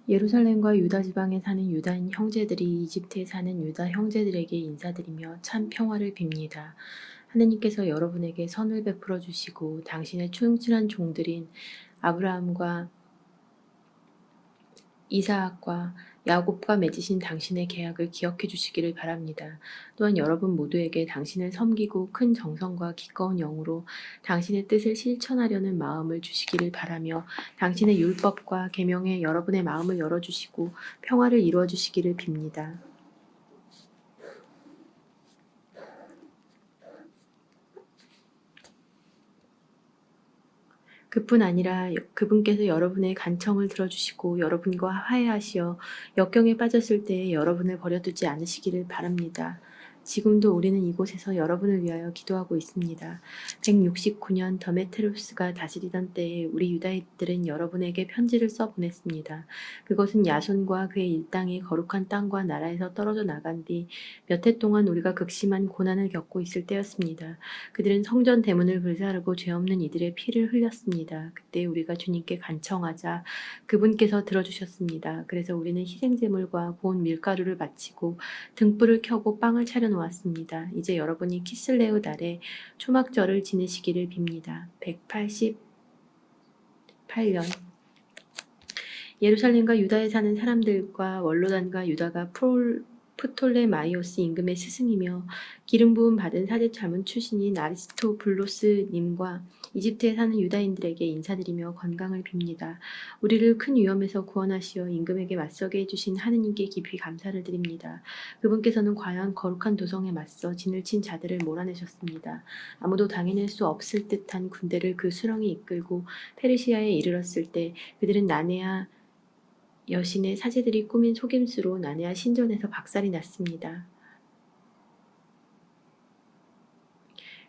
예루살렘과 유다 지방에 사는 유다인 형제들이 이집트에 사는 유다 형제들에게 인사드리며 참 평화를 빕니다. 하느님께서 여러분에게 선을 베풀어 주시고 당신의 충실한 종들인 아브라함과 이사학과 야곱과 맺으신 당신의 계약을 기억해 주시기를 바랍니다. 또한 여러분 모두에게 당신을 섬기고 큰 정성과 기꺼운 영으로 당신의 뜻을 실천하려는 마음을 주시기를 바라며 당신의 율법과 계명에 여러분의 마음을 열어주시고 평화를 이루어 주시기를 빕니다. 그뿐 아니라 그분께서 여러분의 간청을 들어주시고 여러분과 화해하시어 역경에 빠졌을 때에 여러분을 버려두지 않으시기를 바랍니다. 지금도 우리는 이곳에서 여러분을 위하여 기도하고 있습니다. 169년 더메테로스가 다스리던 때에 우리 유다인들은 여러분에게 편지를 써 보냈습니다. 그것은 야손과 그의 일당이 거룩한 땅과 나라에서 떨어져 나간 뒤 몇 해 동안 우리가 극심한 고난을 겪고 있을 때였습니다. 그들은 성전 대문을 불사르고 죄 없는 이들의 피를 흘렸습니다. 그때 우리가 주님께 간청하자 그분께서 들어주셨습니다. 그래서 우리는 희생제물과 고운 밀가루를 바치고 등불을 켜고 빵을 차려 놓았습니다. 이제 여러분이 키슬레우 달에 초막절을 지내시기를 빕니다. 188년 예루살렘과 유다에 사는 사람들과 원로단과 유다가 프톨레마이오스 임금의 스승이며 기름 부음 받은 사제 자문 출신인 아리스토블로스님과 이집트에 사는 유다인들에게 인사드리며 건강을 빕니다. 우리를 큰 위험에서 구원하시어 임금에게 맞서게 해주신 하느님께 깊이 감사를 드립니다. 그분께서는 과연 거룩한 도성에 맞서 진을 친 자들을 몰아내셨습니다. 아무도 당해낼 수 없을 듯한 군대를 그 수렁에 이끌고 페르시아에 이르렀을 때 그들은 나네아 여신의 사제들이 꾸민 속임수로 나네아 신전에서 박살이 났습니다.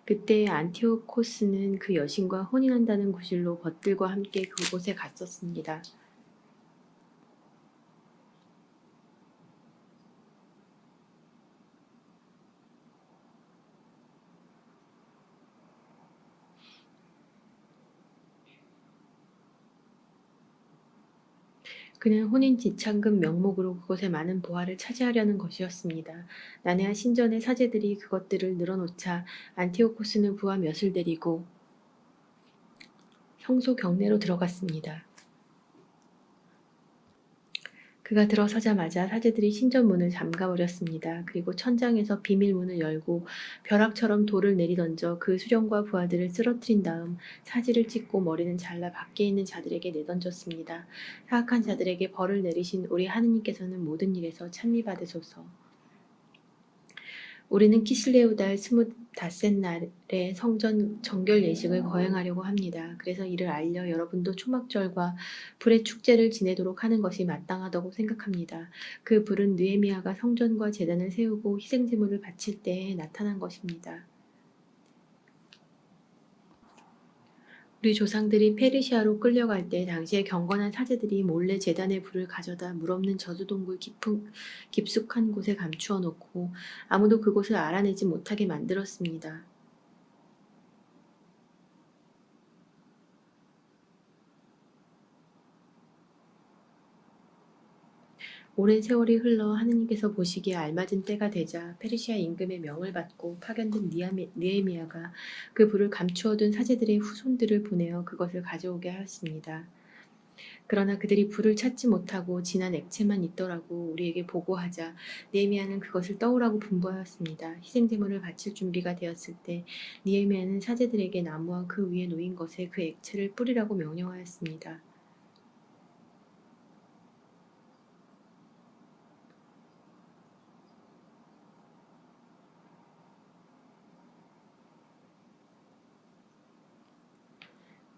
그때 안티오코스는 그 여신과 혼인한다는 구실로 벗들과 함께 그곳에 갔었습니다. 그는 혼인 지창금 명목으로 그곳에 많은 보화를 차지하려는 것이었습니다. 나네아 신전의 사제들이 그것들을 늘어놓자 안티오코스는 부하 몇을 데리고 성소 경내로 들어갔습니다. 그가 들어서자마자 사제들이 신전 문을 잠가버렸습니다. 그리고 천장에서 비밀문을 열고 벼락처럼 돌을 내리던져 그 수령과 부하들을 쓰러뜨린 다음 사지를 찢고 머리는 잘라 밖에 있는 자들에게 내던졌습니다. 사악한 자들에게 벌을 내리신 우리 하느님께서는 모든 일에서 찬미받으소서. 우리는 키슬레우 달 25셋 날에 성전 정결 예식을 거행하려고 합니다. 그래서 이를 알려 여러분도 초막절과 불의 축제를 지내도록 하는 것이 마땅하다고 생각합니다. 그 불은 느헤미야가 성전과 제단을 세우고 희생제물을 바칠 때에 나타난 것입니다. 우리 조상들이 페르시아로 끌려갈 때 당시에 경건한 사제들이 몰래 제단의 불을 가져다 물 없는 저수동굴 깊숙한 곳에 감추어 놓고 아무도 그곳을 알아내지 못하게 만들었습니다. 오랜 세월이 흘러 하느님께서 보시기에 알맞은 때가 되자 페르시아 임금의 명을 받고 파견된 느헤미야가 그 불을 감추어둔 사제들의 후손들을 보내어 그것을 가져오게 하였습니다. 그러나 그들이 불을 찾지 못하고 진한 액체만 있더라고 우리에게 보고하자 느헤미야는 그것을 떠오라고 분부하였습니다. 희생제물을 바칠 준비가 되었을 때 느헤미야는 사제들에게 나무와 그 위에 놓인 것에 그 액체를 뿌리라고 명령하였습니다.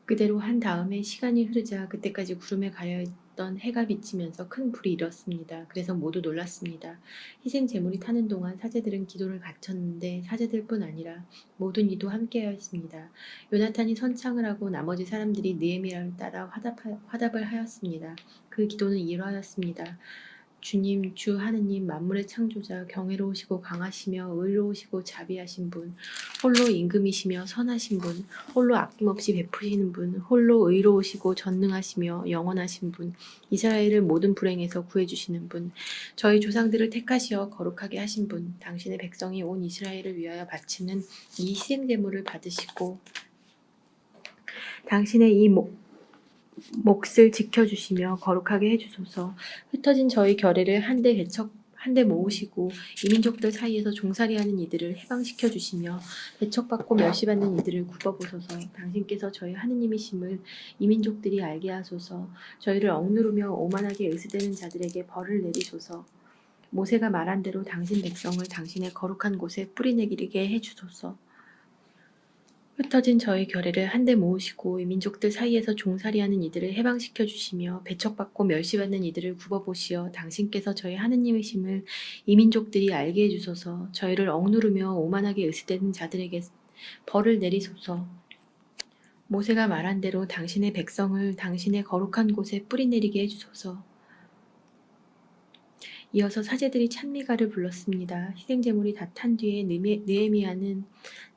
그대로 한 다음에 시간이 흐르자 그때까지 구름에 가려있던 해가 비치면서 큰 불이 일었습니다. 그래서 모두 놀랐습니다. 희생 제물이 타는 동안 사제들은 기도를 바쳤는데 사제들뿐 아니라 모든 이도 함께하였습니다. 요나탄이 선창을 하고 나머지 사람들이 느헤미야를 따라 화답을 하였습니다. 그 기도는 이러하였습니다. 주님, 주 하느님, 만물의 창조자, 경외로우시고 강하시며 의로우시고 자비하신 분, 홀로 임금이시며 선하신 분, 홀로 아낌없이 베푸시는 분, 홀로 의로우시고 전능하시며 영원하신 분, 이스라엘을 모든 불행에서 구해주시는 분, 저희 조상들을 택하시어 거룩하게 하신 분, 당신의 백성이 온 이스라엘을 위하여 바치는 이 희생제물을 받으시고 당신의 이 몫을 지켜주시며 거룩하게 해주소서. 흩어진 저희 결의를 한데 모으시고 이민족들 사이에서 종살이하는 이들을 해방시켜 주시며 배척받고 멸시받는 이들을 굽어보소서. 당신께서 저희 하느님이심을 이민족들이 알게 하소서. 저희를 억누르며 오만하게 의스대는 자들에게 벌을 내리소서. 모세가 말한 대로 당신 백성을 당신의 거룩한 곳에 뿌리내리게 해주소서. 흩어진 저희 결의를 한데 모으시고 이민족들 사이에서 종살이하는 이들을 해방시켜 주시며 배척받고 멸시받는 이들을 굽어보시어 당신께서 저희 하느님이심을 이민족들이 알게 해주소서. 저희를 억누르며 오만하게 의스대는 자들에게 벌을 내리소서. 모세가 말한 대로 당신의 백성을 당신의 거룩한 곳에 뿌리내리게 해주소서. 이어서 사제들이 찬미가를 불렀습니다. 희생제물이 다 탄 뒤에 느헤미야는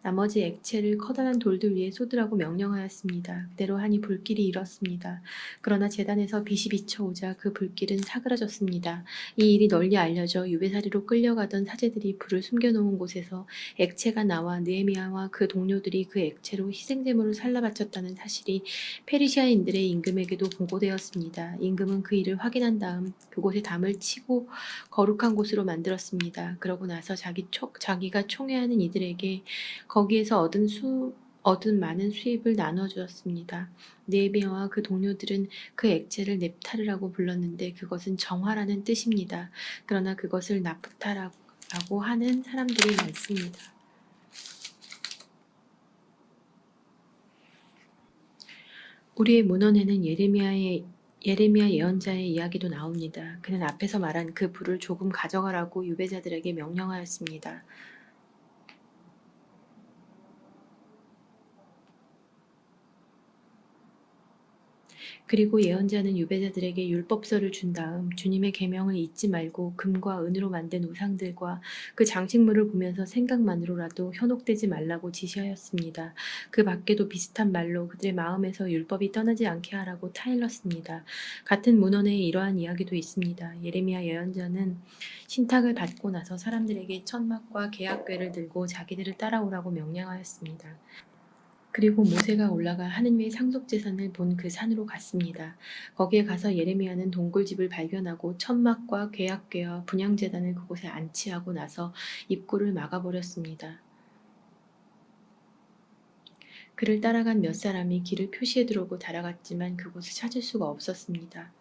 나머지 액체를 커다란 돌들 위에 쏟으라고 명령하였습니다. 그대로 하니 불길이 일었습니다. 그러나 제단에서 빛이 비쳐오자 그 불길은 사그라졌습니다. 이 일이 널리 알려져 유배사리로 끌려가던 사제들이 불을 숨겨놓은 곳에서 액체가 나와 느헤미야와 그 동료들이 그 액체로 희생제물을 살라바쳤다는 사실이 페르시아인들의 임금에게도 보고되었습니다. 임금은 그 일을 확인한 다음 그곳에 담을 치고 거룩한 곳으로 만들었습니다. 그러고 나서 자기가 총애하는 이들에게 거기에서 얻은 많은 수입을 나눠 주었습니다. 느헤미야와 그 동료들은 그 액체를 넵타르라고 불렀는데 그것은 정화라는 뜻입니다. 그러나 그것을 나프타라고 하는 사람들이 많습니다. 우리의 문헌에는 예레미야 예언자의 이야기도 나옵니다. 그는 앞에서 말한 그 불을 조금 가져가라고 유배자들에게 명령하였습니다. 그리고 예언자는 유배자들에게 율법서를 준 다음 주님의 계명을 잊지 말고 금과 은으로 만든 우상들과 그 장식물을 보면서 생각만으로라도 현혹되지 말라고 지시하였습니다. 그 밖에도 비슷한 말로 그들의 마음에서 율법이 떠나지 않게 하라고 타일렀습니다. 같은 문헌에 이러한 이야기도 있습니다. 예레미야 예언자는 신탁을 받고 나서 사람들에게 천막과 계약궤를 들고 자기들을 따라오라고 명령하였습니다. 그리고 모세가 올라가 하느님의 상속제산을 본 그 산으로 갔습니다. 거기에 가서 예레미야는 동굴집을 발견하고 천막과 계약궤와 분향제단을 그곳에 안치하고 나서 입구를 막아버렸습니다. 그를 따라간 몇 사람이 길을 표시해 두려고 달아갔지만 그곳을 찾을 수가 없었습니다.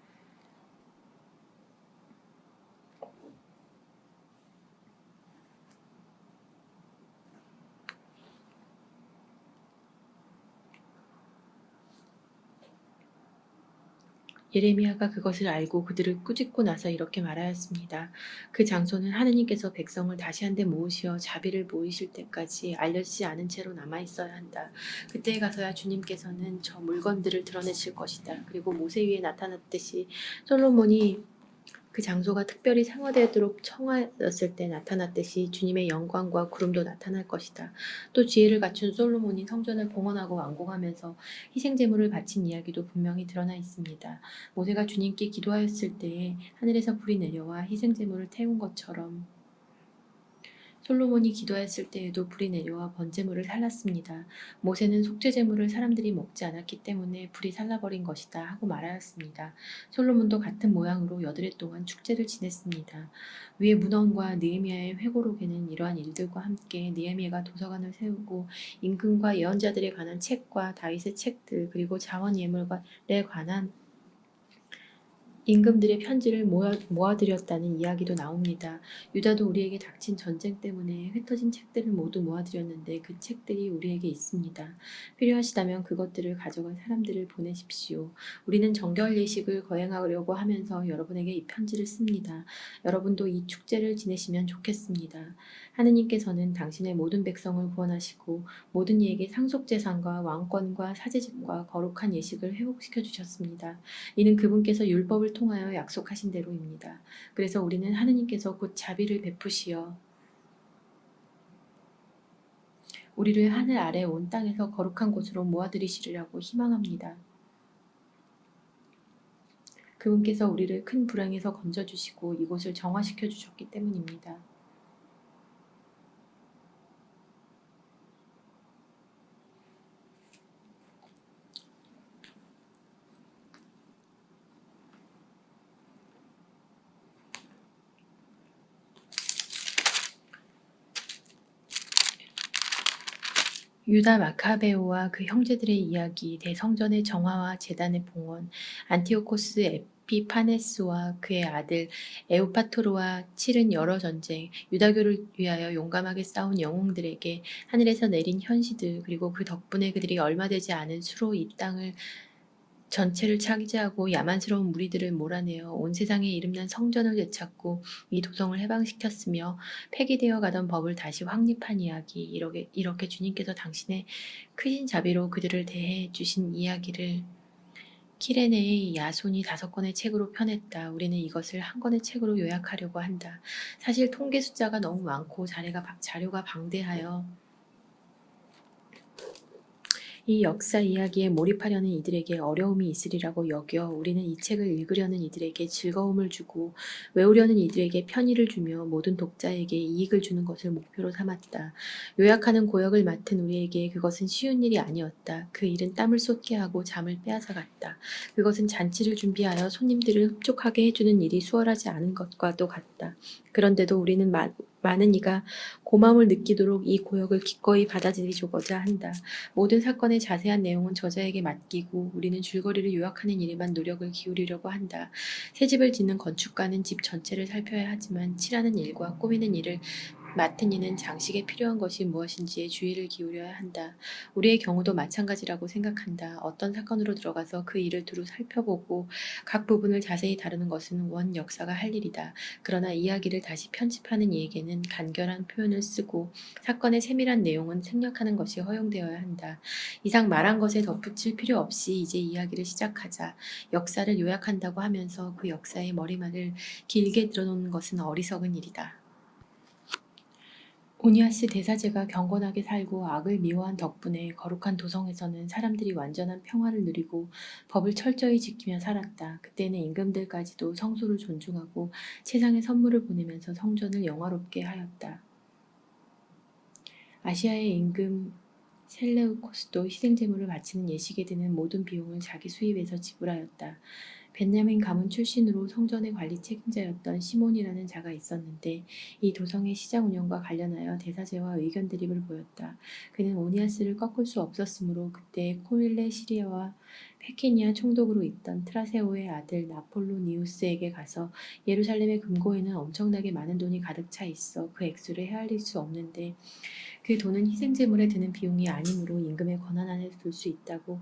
예레미야가 그것을 알고 그들을 꾸짖고 나서 이렇게 말하였습니다. 그 장소는 하느님께서 백성을 다시 한데 모으시어 자비를 보이실 때까지 알려지지 않은 채로 남아있어야 한다. 그때에 가서야 주님께서는 저 물건들을 드러내실 것이다. 그리고 모세 위에 나타났듯이 솔로몬이 그 장소가 특별히 상호되도록 청하였을 때 나타났듯이 주님의 영광과 구름도 나타날 것이다. 또 지혜를 갖춘 솔로몬이 성전을 봉헌하고 완공하면서 희생제물을 바친 이야기도 분명히 드러나 있습니다. 모세가 주님께 기도하였을 때에 하늘에서 불이 내려와 희생제물을 태운 것처럼 솔로몬이 기도했을 때에도 불이 내려와 번제물을 살랐습니다. 모세는 속죄제물을 사람들이 먹지 않았기 때문에 불이 살라버린 것이다 하고 말하였습니다. 솔로몬도 같은 모양으로 8해 동안 축제를 지냈습니다. 위의 문헌과 느헤미야의 회고록에는 이러한 일들과 함께 느헤미야가 도서관을 세우고 임금과 예언자들에 관한 책과 다윗의 책들 그리고 자원 예물에 관한 임금들의 편지를 모아들였다는 이야기도 나옵니다. 유다도 우리에게 닥친 전쟁 때문에 흩어진 책들을 모두 모아들였는데 그 책들이 우리에게 있습니다. 필요하시다면 그것들을 가져갈 사람들을 보내십시오. 우리는 정결 예식을 거행하려고 하면서 여러분에게 이 편지를 씁니다. 여러분도 이 축제를 지내시면 좋겠습니다. 하느님께서는 당신의 모든 백성을 구원하시고 모든 이에게 상속재산과 왕권과 사제직과 거룩한 예식을 회복시켜 주셨습니다. 이는 그분께서 율법을 통하여 약속하신 대로입니다. 그래서 우리는 하느님께서 곧 자비를 베푸시어 우리를 하늘 아래 온 땅에서 거룩한 곳으로 모아들이시리라고 희망합니다. 그분께서 우리를 큰 불행에서 건져주시고 이곳을 정화시켜 주셨기 때문입니다. 유다 마카베오와 그 형제들의 이야기, 대성전의 정화와 제단의 봉헌, 안티오코스 에피파네스와 그의 아들 에우파토르와 치른 여러 전쟁, 유다교를 위하여 용감하게 싸운 영웅들에게 하늘에서 내린 현시들, 그리고 그 덕분에 그들이 얼마 되지 않은 수로 이 땅을 전체를 차지하고 야만스러운 무리들을 몰아내어 온 세상에 이름난 성전을 되찾고 이 도성을 해방시켰으며 폐기되어 가던 법을 다시 확립한 이야기, 이렇게 주님께서 당신의 크신 자비로 그들을 대해 주신 이야기를 키레네의 야손이 5권의 책으로 펴냈다. 우리는 이것을 한 권의 책으로 요약하려고 한다. 사실 통계 숫자가 너무 많고 자료가 방대하여 이 역사 이야기에 몰입하려는 이들에게 어려움이 있으리라고 여겨 우리는 이 책을 읽으려는 이들에게 즐거움을 주고 외우려는 이들에게 편의를 주며 모든 독자에게 이익을 주는 것을 목표로 삼았다. 요약하는 고역을 맡은 우리에게 그것은 쉬운 일이 아니었다. 그 일은 땀을 쏟게 하고 잠을 빼앗아갔다. 그것은 잔치를 준비하여 손님들을 흡족하게 해주는 일이 수월하지 않은 것과도 같다. 그런데도 우리는 많은 이가 고마움을 느끼도록 이 고역을 기꺼이 받아들이고자 한다. 모든 사건의 자세한 내용은 저자에게 맡기고 우리는 줄거리를 요약하는 일에만 노력을 기울이려고 한다. 새 집을 짓는 건축가는 집 전체를 살펴야 하지만 칠하는 일과 꾸미는 일을 맡은 이는 장식에 필요한 것이 무엇인지에 주의를 기울여야 한다. 우리의 경우도 마찬가지라고 생각한다. 어떤 사건으로 들어가서 그 일을 두루 살펴보고 각 부분을 자세히 다루는 것은 원 역사가 할 일이다. 그러나 이야기를 다시 편집하는 이에게는 간결한 표현을 쓰고 사건의 세밀한 내용은 생략하는 것이 허용되어야 한다. 이상 말한 것에 덧붙일 필요 없이 이제 이야기를 시작하자. 역사를 요약한다고 하면서 그 역사의 머리말을 길게 들어놓는 것은 어리석은 일이다. 오니아스 대사제가 경건하게 살고 악을 미워한 덕분에 거룩한 도성에서는 사람들이 완전한 평화를 누리고 법을 철저히 지키며 살았다. 그때는 임금들까지도 성소를 존중하고 세상에 선물을 보내면서 성전을 영화롭게 하였다. 아시아의 임금 셀레우코스도 희생제물을 바치는 예식에 드는 모든 비용을 자기 수입에서 지불하였다. 벤야민 가문 출신으로 성전의 관리 책임자였던 시몬이라는 자가 있었는데 이 도성의 시장 운영과 관련하여 대사제와 의견 대립을 보였다. 그는 오니아스를 꺾을 수 없었으므로 그때 코윌레 시리아와 페키니아 총독으로 있던 트라세오의 아들 나폴로니우스에게 가서 예루살렘의 금고에는 엄청나게 많은 돈이 가득 차 있어 그 액수를 헤아릴 수 없는데 그 돈은 희생제물에 드는 비용이 아니므로 임금의 권한 안에 둘 수 있다고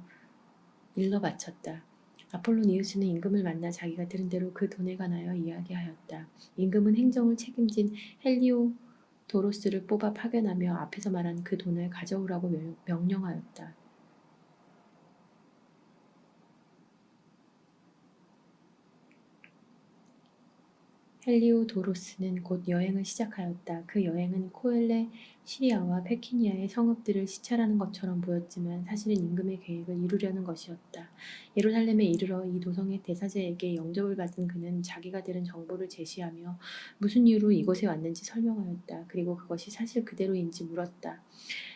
일러 바쳤다. 아폴로니우스는 임금을 만나 자기가 들은 대로 그 돈에 관하여 이야기하였다. 임금은 행정을 책임진 헬리오도로스를 뽑아 파견하며 앞에서 말한 그 돈을 가져오라고 명령하였다. 헬리오도로스는 곧 여행을 시작하였다. 그 여행은 코엘레 시리아와 페키니아의 성읍들을 시찰하는 것처럼 보였지만 사실은 임금의 계획을 이루려는 것이었다. 예루살렘에 이르러 이 도성의 대사제에게 영접을 받은 그는 자기가 들은 정보를 제시하며 무슨 이유로 이곳에 왔는지 설명하였다. 그리고 그것이 사실 그대로인지 물었다.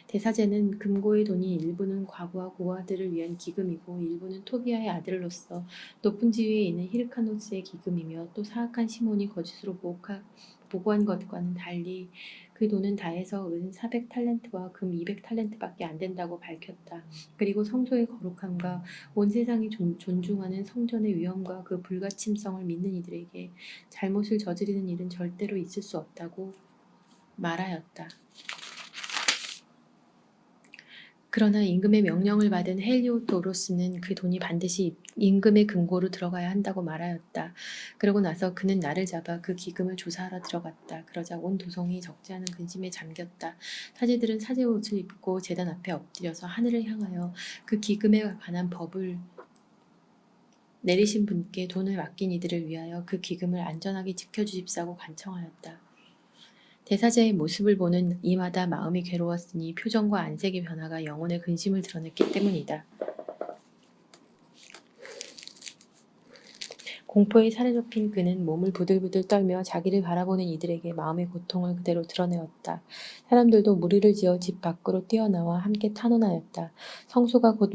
대사제는 금고의 돈이 일부는 과부와 고아들을 위한 기금이고 일부는 토비아의 아들로서 높은 지위에 있는 히르카노스의 기금이며 또 사악한 시몬이 거짓으로 보고한 것과는 달리 그 돈은 다 해서 은 400탈렌트와 금 200탈렌트밖에 안 된다고 밝혔다. 그리고 성소의 거룩함과 온 세상이 존중하는 성전의 위엄과 그 불가침성을 믿는 이들에게 잘못을 저지르는 일은 절대로 있을 수 없다고 말하였다. 그러나 임금의 명령을 받은 헬리오도로스는 그 돈이 반드시 임금의 금고로 들어가야 한다고 말하였다. 그러고 나서 그는 나를 잡아 그 기금을 조사하러 들어갔다. 그러자 온 도성이 적지 않은 근심에 잠겼다. 사제들은 사제 옷을 입고 제단 앞에 엎드려서 하늘을 향하여 그 기금에 관한 법을 내리신 분께 돈을 맡긴 이들을 위하여 그 기금을 안전하게 지켜주십사고 간청하였다. 대사제의 모습을 보는 이마다 마음이 괴로웠으니 표정과 안색의 변화가 영혼의 근심을 드러냈기 때문이다. 공포에 사로잡힌 그는 몸을 부들부들 떨며 자기를 바라보는 이들에게 마음의 고통을 그대로 드러내었다. 사람들도 무리를 지어 집 밖으로 뛰어나와 함께 탄원하였다. 성소가 곧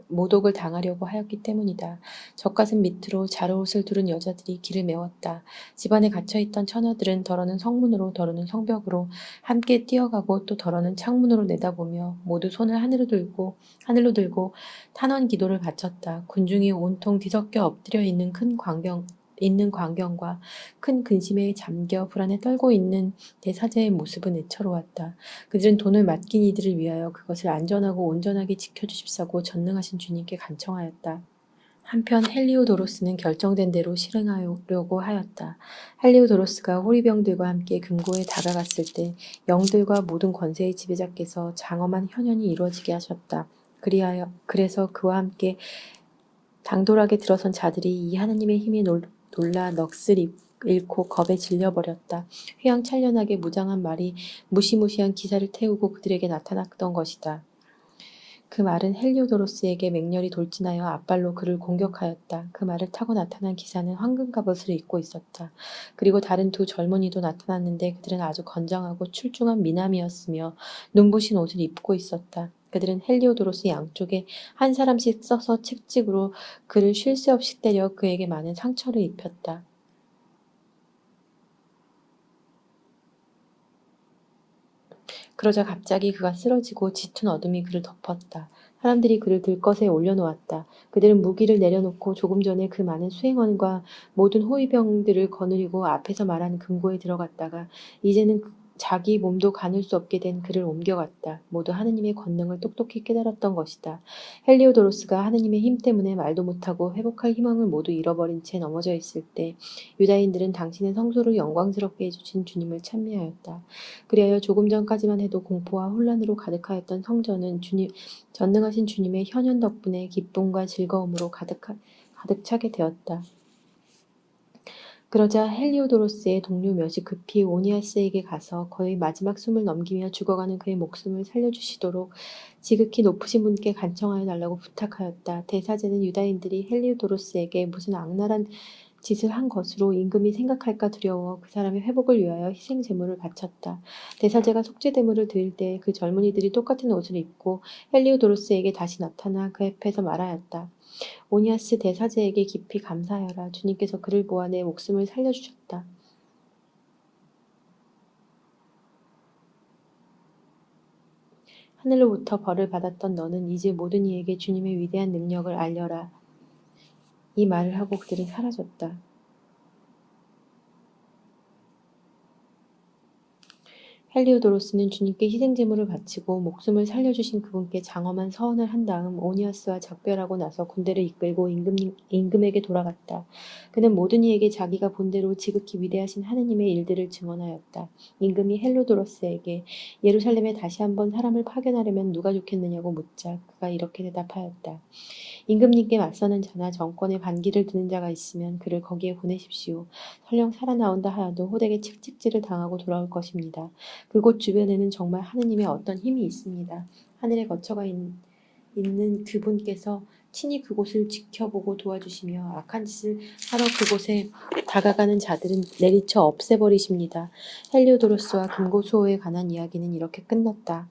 모독을 당하려고 하였기 때문이다. 젖가슴 밑으로 자루옷을 두른 여자들이 길을 메웠다. 집안에 갇혀있던 처녀들은 더러는 성문으로 더러는 성벽으로 함께 뛰어가고 또 더러는 창문으로 내다보며 모두 손을 하늘로 들고 탄원 기도를 바쳤다. 군중이 온통 뒤섞여 엎드려 있는 광경과 큰 근심에 잠겨 불안에 떨고 있는 대사제의 모습은 애처로웠다. 그들은 돈을 맡긴 이들을 위하여 그것을 안전하고 온전하게 지켜주십사고 전능하신 주님께 간청하였다. 한편 헬리오도로스는 결정된 대로 실행하려고 하였다. 헬리오도로스가 호리병들과 함께 금고에 다가갔을 때 영들과 모든 권세의 지배자께서 장엄한 현현이 이루어지게 하셨다. 그래서 그와 함께 당돌하게 들어선 자들이 이 하나님의 힘에 놀라 넋을 잃고 겁에 질려버렸다. 휘황찬란하게 무장한 말이 무시무시한 기사를 태우고 그들에게 나타났던 것이다. 그 말은 헬리오도로스에게 맹렬히 돌진하여 앞발로 그를 공격하였다. 그 말을 타고 나타난 기사는 황금 갑옷을 입고 있었다. 그리고 다른 두 젊은이도 나타났는데 그들은 아주 건장하고 출중한 미남이었으며 눈부신 옷을 입고 있었다. 그들은 헬리오도로스 양쪽에 한 사람씩 서서 채찍으로 그를 쉴 새 없이 때려 그에게 많은 상처를 입혔다. 그러자 갑자기 그가 쓰러지고 짙은 어둠이 그를 덮었다. 사람들이 그를 들것에 올려놓았다. 그들은 무기를 내려놓고 조금 전에 그 많은 수행원과 모든 호위병들을 거느리고 앞에서 말한 금고에 들어갔다가 이제는 자기 몸도 가눌 수 없게 된 그를 옮겨갔다. 모두 하느님의 권능을 똑똑히 깨달았던 것이다. 헬리오도로스가 하느님의 힘 때문에 말도 못하고 회복할 희망을 모두 잃어버린 채 넘어져 있을 때 유다인들은 당신의 성소를 영광스럽게 해주신 주님을 찬미하였다. 그리하여 조금 전까지만 해도 공포와 혼란으로 가득하였던 성전은 전능하신 주님의 현현 덕분에 기쁨과 즐거움으로 가득 차게 되었다. 그러자 헬리오도로스의 동료 몇이 급히 오니아스에게 가서 거의 마지막 숨을 넘기며 죽어가는 그의 목숨을 살려주시도록 지극히 높으신 분께 간청하여 달라고 부탁하였다. 대사제는 유다인들이 헬리오도로스에게 무슨 악랄한 짓을 한 것으로 임금이 생각할까 두려워 그 사람의 회복을 위하여 희생 제물을 바쳤다. 대사제가 속죄제물을 드릴 때 그 젊은이들이 똑같은 옷을 입고 헬리오도로스에게 다시 나타나 그 앞에서 말하였다. 오니아스 대사제에게 깊이 감사하여라. 주님께서 그를 보아 내 목숨을 살려주셨다. 하늘로부터 벌을 받았던 너는 이제 모든 이에게 주님의 위대한 능력을 알려라. 이 말을 하고 그들은 사라졌다. 헬리오도로스는 주님께 희생제물을 바치고 목숨을 살려주신 그분께 장엄한 서원을 한 다음 오니아스와 작별하고 나서 군대를 이끌고 임금에게 돌아갔다. 그는 모든 이에게 자기가 본대로 지극히 위대하신 하느님의 일들을 증언하였다. 임금이 헬리오도로스에게 예루살렘에 다시 한번 사람을 파견하려면 누가 좋겠느냐고 묻자 그가 이렇게 대답하였다. 임금님께 맞서는 자나 정권에 반기를 드는 자가 있으면 그를 거기에 보내십시오. 설령 살아나온다 하여도 호되게 채찍질을 당하고 돌아올 것입니다. 그곳 주변에는 정말 하느님의 어떤 힘이 있습니다. 하늘에 거처가 있는 그분께서 친히 그곳을 지켜보고 도와주시며 악한 짓을 하러 그곳에 다가가는 자들은 내리쳐 없애버리십니다. 헬리오도로스와 금고수호에 관한 이야기는 이렇게 끝났다.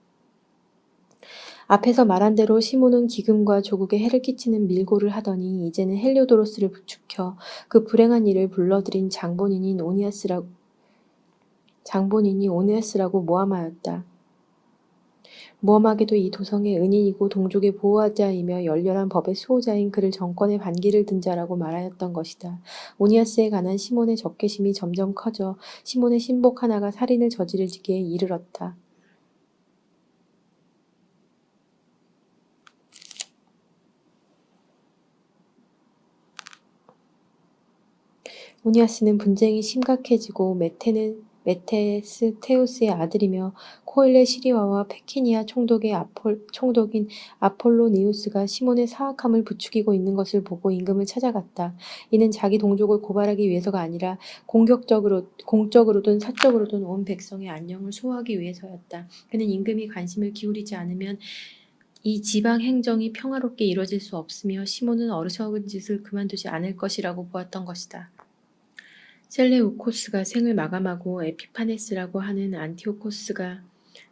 앞에서 말한 대로 시몬은 기금과 조국에 해를 끼치는 밀고를 하더니 이제는 헬리오도로스를 부추겨 그 불행한 일을 불러들인 장본인이 오니아스라고 모함하였다. 모험하게도 이 도성의 은인이고 동족의 보호자이며 열렬한 법의 수호자인 그를 정권의 반기를 든 자라고 말하였던 것이다. 오니아스에 관한 시몬의 적개심이 점점 커져 시몬의 신복 하나가 살인을 저지르기에 이르렀다. 오니아스는 분쟁이 심각해지고 메테는 메테스테우스의 아들이며 코일의 시리와와 페키니아 총독인 아폴로니우스가 시몬의 사악함을 부추기고 있는 것을 보고 임금을 찾아갔다. 이는 자기 동족을 고발하기 위해서가 아니라 공적으로든 사적으로든 온 백성의 안녕을 소호하기 위해서였다. 그는 임금이 관심을 기울이지 않으면 이 지방 행정이 평화롭게 이루어질 수 없으며 시몬은 어리석은 짓을 그만두지 않을 것이라고 보았던 것이다. 셀레우코스가 생을 마감하고 에피파네스라고 하는 안티오코스가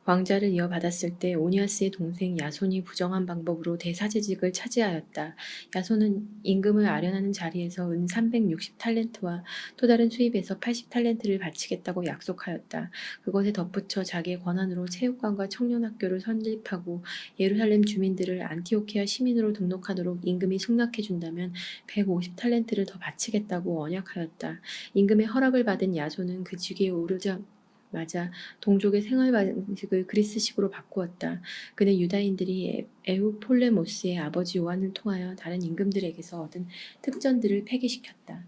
왕자를 이어받았을 때 오니아스의 동생 야손이 부정한 방법으로 대사제직을 차지하였다. 야손은 임금을 아련하는 자리에서 은 360탈렌트와 또 다른 수입에서 80탈렌트를 바치겠다고 약속하였다. 그것에 덧붙여 자기의 권한으로 체육관과 청년학교를 설립하고 예루살렘 주민들을 안티오키아 시민으로 등록하도록 임금이 승낙해준다면 150탈렌트를 더 바치겠다고 언약하였다. 임금의 허락을 받은 야손은 그 직위에 오르자마자 동족의 생활 방식을 그리스식으로 바꾸었다. 그는 유다인들이 에우폴레모스의 아버지 요한을 통하여 다른 임금들에게서 얻은 특전들을 폐기시켰다.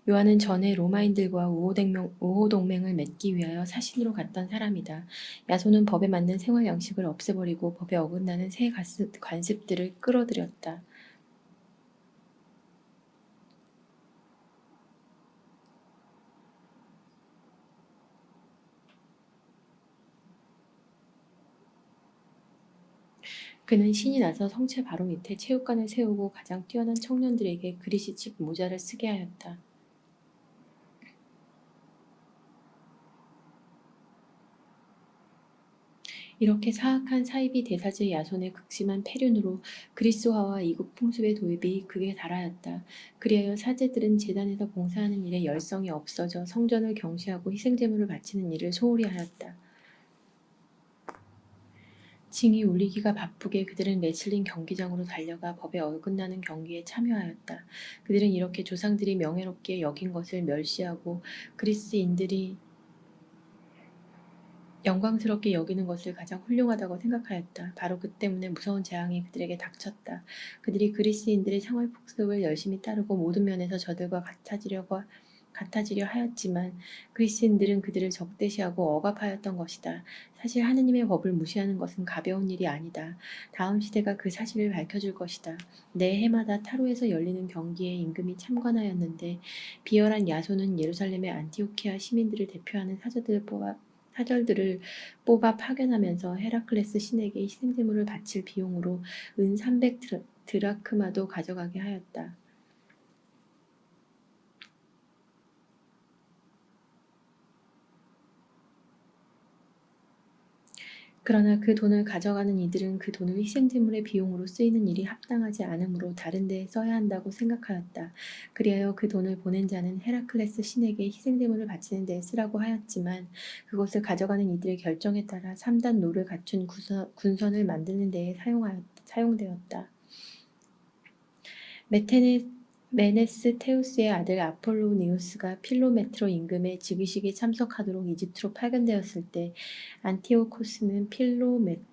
요한은 전에 로마인들과 우호동맹을 맺기 위하여 사신으로 갔던 사람이다. 야손은 법에 맞는 생활 양식을 없애버리고 법에 어긋나는 새 관습들을 끌어들였다. 그는 신이 나서 성체 바로 밑에 체육관을 세우고 가장 뛰어난 청년들에게 그리시집 모자를 쓰게 하였다. 이렇게 사악한 사이비 대사제 야손의 극심한 폐륜으로 그리스화와 이국 풍습의 도입이 극에 달하였다. 그리하여 사제들은 제단에서 봉사하는 일에 열성이 없어져 성전을 경시하고 희생제물을 바치는 일을 소홀히 하였다. 징이 울리기가 바쁘게 그들은 레슬링 경기장으로 달려가 법에 어긋나는 경기에 참여하였다. 그들은 이렇게 조상들이 명예롭게 여긴 것을 멸시하고 그리스인들이 영광스럽게 여기는 것을 가장 훌륭하다고 생각하였다. 바로 그 때문에 무서운 재앙이 그들에게 닥쳤다. 그들이 그리스인들의 생활 풍습을 열심히 따르고 모든 면에서 저들과 같아지려 하였지만 그리스인들은 그들을 적대시하고 억압하였던 것이다. 사실 하느님의 법을 무시하는 것은 가벼운 일이 아니다. 다음 시대가 그 사실을 밝혀줄 것이다. 매 해마다 타로에서 열리는 경기에 임금이 참관하였는데 비열한 야손은 예루살렘의 안티오키아 시민들을 대표하는 사절들을 뽑아 파견하면서 헤라클레스 신에게 희생제물을 바칠 비용으로 은 300 드라크마도 가져가게 하였다. 그러나 그 돈을 가져가는 이들은 그 돈을 희생제물의 비용으로 쓰이는 일이 합당하지 않으므로 다른 데에 써야 한다고 생각하였다. 그리하여 그 돈을 보낸 자는 헤라클레스 신에게 희생제물을 바치는 데에 쓰라고 하였지만 그것을 가져가는 이들의 결정에 따라 3단 노를 갖춘 군선을 만드는 데에 사용되었다. 메네스테우스의 아들 아폴로니우스가 필로메트로 임금의 즉위식에 참석하도록 이집트로 파견되었을 때 안티오코스는 필로메토르가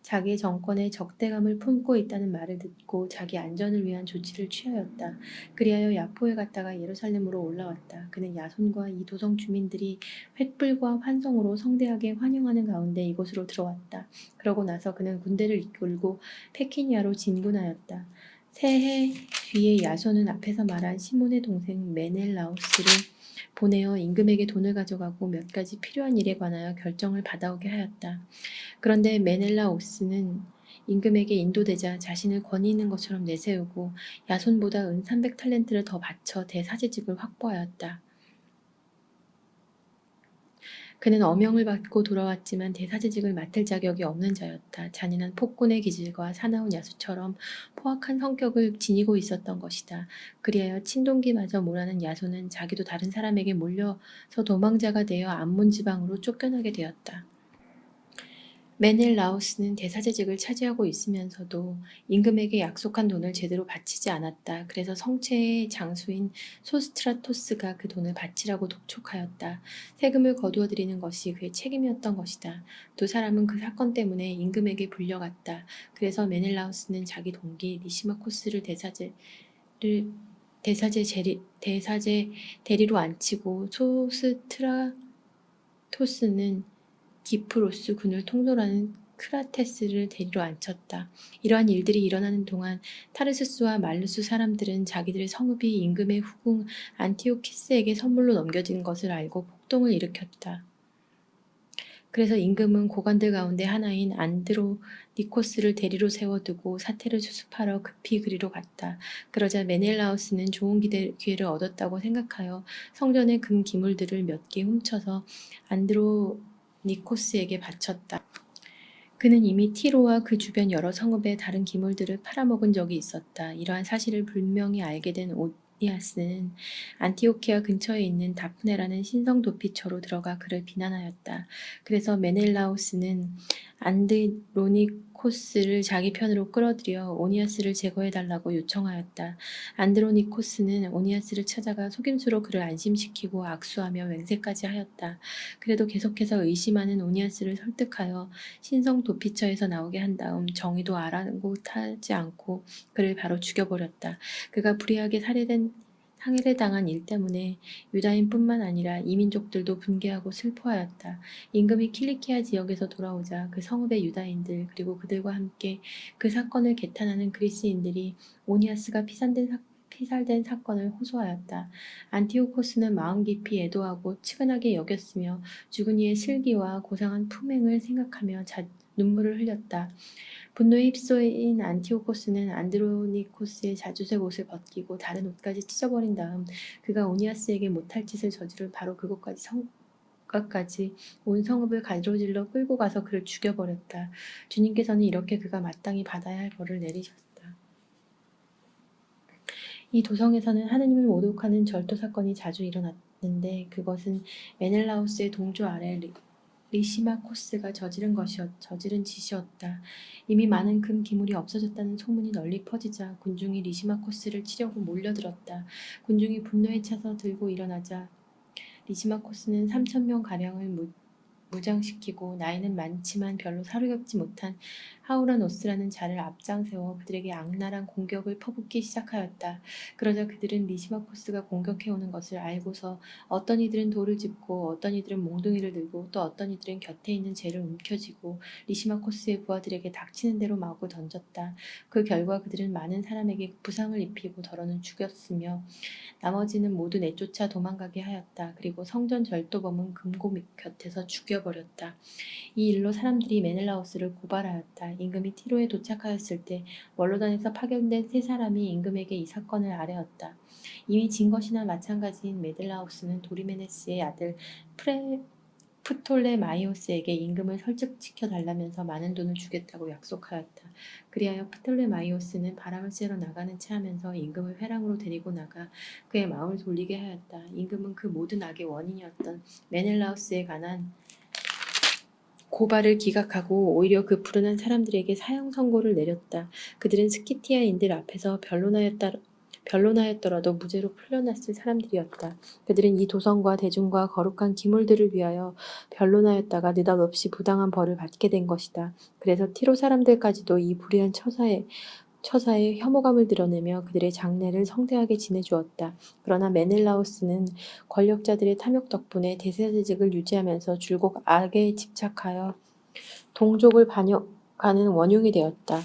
자기의 정권에 적대감을 품고 있다는 말을 듣고 자기 안전을 위한 조치를 취하였다. 그리하여 야포에 갔다가 예루살렘으로 올라왔다. 그는 야손과 이 도성 주민들이 횃불과 환성으로 성대하게 환영하는 가운데 이곳으로 들어왔다. 그러고 나서 그는 군대를 이끌고 페키니아로 진군하였다. 새해 뒤에 야손은 앞에서 말한 시몬의 동생 메넬라우스를 보내어 임금에게 돈을 가져가고 몇 가지 필요한 일에 관하여 결정을 받아오게 하였다. 그런데 메넬라우스는 임금에게 인도되자 자신을 권위 있는 것처럼 내세우고 야손보다 은 300탈렌트를 더 바쳐 대사제직을 확보하였다. 그는 어명을 받고 돌아왔지만 대사제직을 맡을 자격이 없는 자였다. 잔인한 폭군의 기질과 사나운 야수처럼 포악한 성격을 지니고 있었던 것이다. 그리하여 친동기마저 몰아는 야손은 자기도 다른 사람에게 몰려서 도망자가 되어 암몬 지방으로 쫓겨나게 되었다. 메넬라우스는 대사제직을 차지하고 있으면서도 임금에게 약속한 돈을 제대로 바치지 않았다. 그래서 성체의 장수인 소스트라토스가 그 돈을 바치라고 독촉하였다. 세금을 거두어 들이는 것이 그의 책임이었던 것이다. 두 사람은 그 사건 때문에 임금에게 불려갔다. 그래서 메넬라우스는 자기 동기 리시마코스를 대사제 대리로 앉히고 소스트라토스는 기프로스 군을 통솔하는 크라테스를 대리로 앉혔다. 이러한 일들이 일어나는 동안 타르스수와 말루스 사람들은 자기들의 성읍이 임금의 후궁 안티오키스에게 선물로 넘겨진 것을 알고 폭동을 일으켰다. 그래서 임금은 고관들 가운데 하나인 안드로니코스를 대리로 세워두고 사태를 수습하러 급히 그리로 갔다. 그러자 메넬라우스는 좋은 기회를 얻었다고 생각하여 성전의 금 기물들을 몇 개 훔쳐서 안드로니코스에게 바쳤다. 그는 이미 티로와 그 주변 여러 성읍의 다른 기물들을 팔아먹은 적이 있었다. 이러한 사실을 분명히 알게 된 오니아스는 안티오키아 근처에 있는 다프네라는 신성 도피처로 들어가 그를 비난하였다. 그래서 메넬라우스는 안드로니코스를 자기 편으로 끌어들여 오니아스를 제거해달라고 요청하였다. 안드로니코스는 오니아스를 찾아가 속임수로 그를 안심시키고 악수하며 맹세까지 하였다. 그래도 계속해서 의심하는 오니아스를 설득하여 신성 도피처에서 나오게 한 다음 정의도 아랑곳하지 않고 그를 바로 죽여버렸다. 그가 불의하게 상해당한 일 때문에 유다인뿐만 아니라 이민족들도 분개하고 슬퍼하였다. 임금이 킬리키아 지역에서 돌아오자 그 성읍의 유다인들 그리고 그들과 함께 그 사건을 개탄하는 그리스인들이 오니아스가 피살된 사건을 호소하였다. 안티오코스는 마음 깊이 애도하고 측은하게 여겼으며 죽은 이의 슬기와 고상한 품행을 생각하며 눈물을 흘렸다. 분노에 휩싸인 안티오코스는 안드로니코스의 자주색 옷을 벗기고 다른 옷까지 찢어버린 다음 그가 오니아스에게 못할 짓을 저지를 바로 그것까지 온 성읍을 가로질러 끌고 가서 그를 죽여버렸다. 주님께서는 이렇게 그가 마땅히 받아야 할 벌을 내리셨다. 이 도성에서는 하느님을 모독하는 절도 사건이 자주 일어났는데 그것은 메넬라우스의 동조 아래 리시마코스가 저지른 짓이었다. 이미 많은 금 기물이 없어졌다는 소문이 널리 퍼지자 군중이 리시마코스를 치려고 몰려들었다. 군중이 분노에 차서 들고 일어나자 리시마코스는 3,000명가량을 무장시키고 나이는 많지만 별로 사로잡지 못한 하우라노스라는 자를 앞장세워 그들에게 악랄한 공격을 퍼붓기 시작하였다. 그러자 그들은 리시마코스가 공격해오는 것을 알고서 어떤 이들은 돌을 짚고 어떤 이들은 몽둥이를 들고 또 어떤 이들은 곁에 있는 재를 움켜쥐고 리시마코스의 부하들에게 닥치는 대로 마구 던졌다. 그 결과 그들은 많은 사람에게 부상을 입히고 더러는 죽였으며 나머지는 모두 내쫓아 도망가게 하였다. 그리고 성전 절도범은 금고 곁에서 죽여버렸다. 이 일로 사람들이 메넬라우스를 고발하였다. 임금이 티로에 도착하였을 때 원로단에서 파견된 세 사람이 임금에게 이 사건을 아뢰었다. 이미 진 것이나 마찬가지인 메넬라우스는 도리메네스의 아들 프톨레마이오스에게 임금을 설득시켜 달라면서 많은 돈을 주겠다고 약속하였다. 그리하여 프톨레마이오스는 바람을 쐬러 나가는 체 하면서 임금을 회랑으로 데리고 나가 그의 마음을 돌리게 하였다. 임금은 그 모든 악의 원인이었던 메넬라우스에 관한 고발을 기각하고 오히려 그 불운한 사람들에게 사형 선고를 내렸다. 그들은 스키티아인들 앞에서 변론하였더라도 무죄로 풀려났을 사람들이었다. 그들은 이 도성과 대중과 거룩한 기물들을 위하여 변론하였다가 느닷없이 부당한 벌을 받게 된 것이다. 그래서 티로 사람들까지도 이 불의한 처사에 혐오감을 드러내며 그들의 장례를 성대하게 지내주었다. 그러나 메넬라우스는 권력자들의 탐욕 덕분에 대세직을 유지하면서 줄곧 악에 집착하여 동족을 반역하는 원흉이 되었다.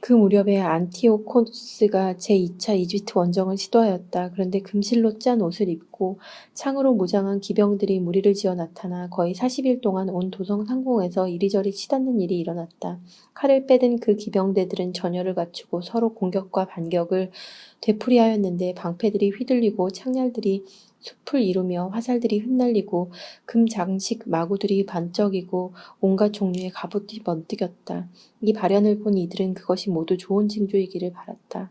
그 무렵에 안티오코스가 제2차 이집트 원정을 시도하였다. 그런데 금실로 짠 옷을 입고 창으로 무장한 기병들이 무리를 지어 나타나 거의 40일 동안 온 도성 상공에서 이리저리 치닫는 일이 일어났다. 칼을 빼든 그 기병대들은 전열을 갖추고 서로 공격과 반격을 되풀이하였는데 방패들이 휘둘리고 창렬들이 숲을 이루며 화살들이 흩날리고 금 장식 마구들이 반짝이고 온갖 종류의 갑옷이 번뜩였다. 이 발현을 본 이들은 그것이 모두 좋은 징조이기를 바랐다.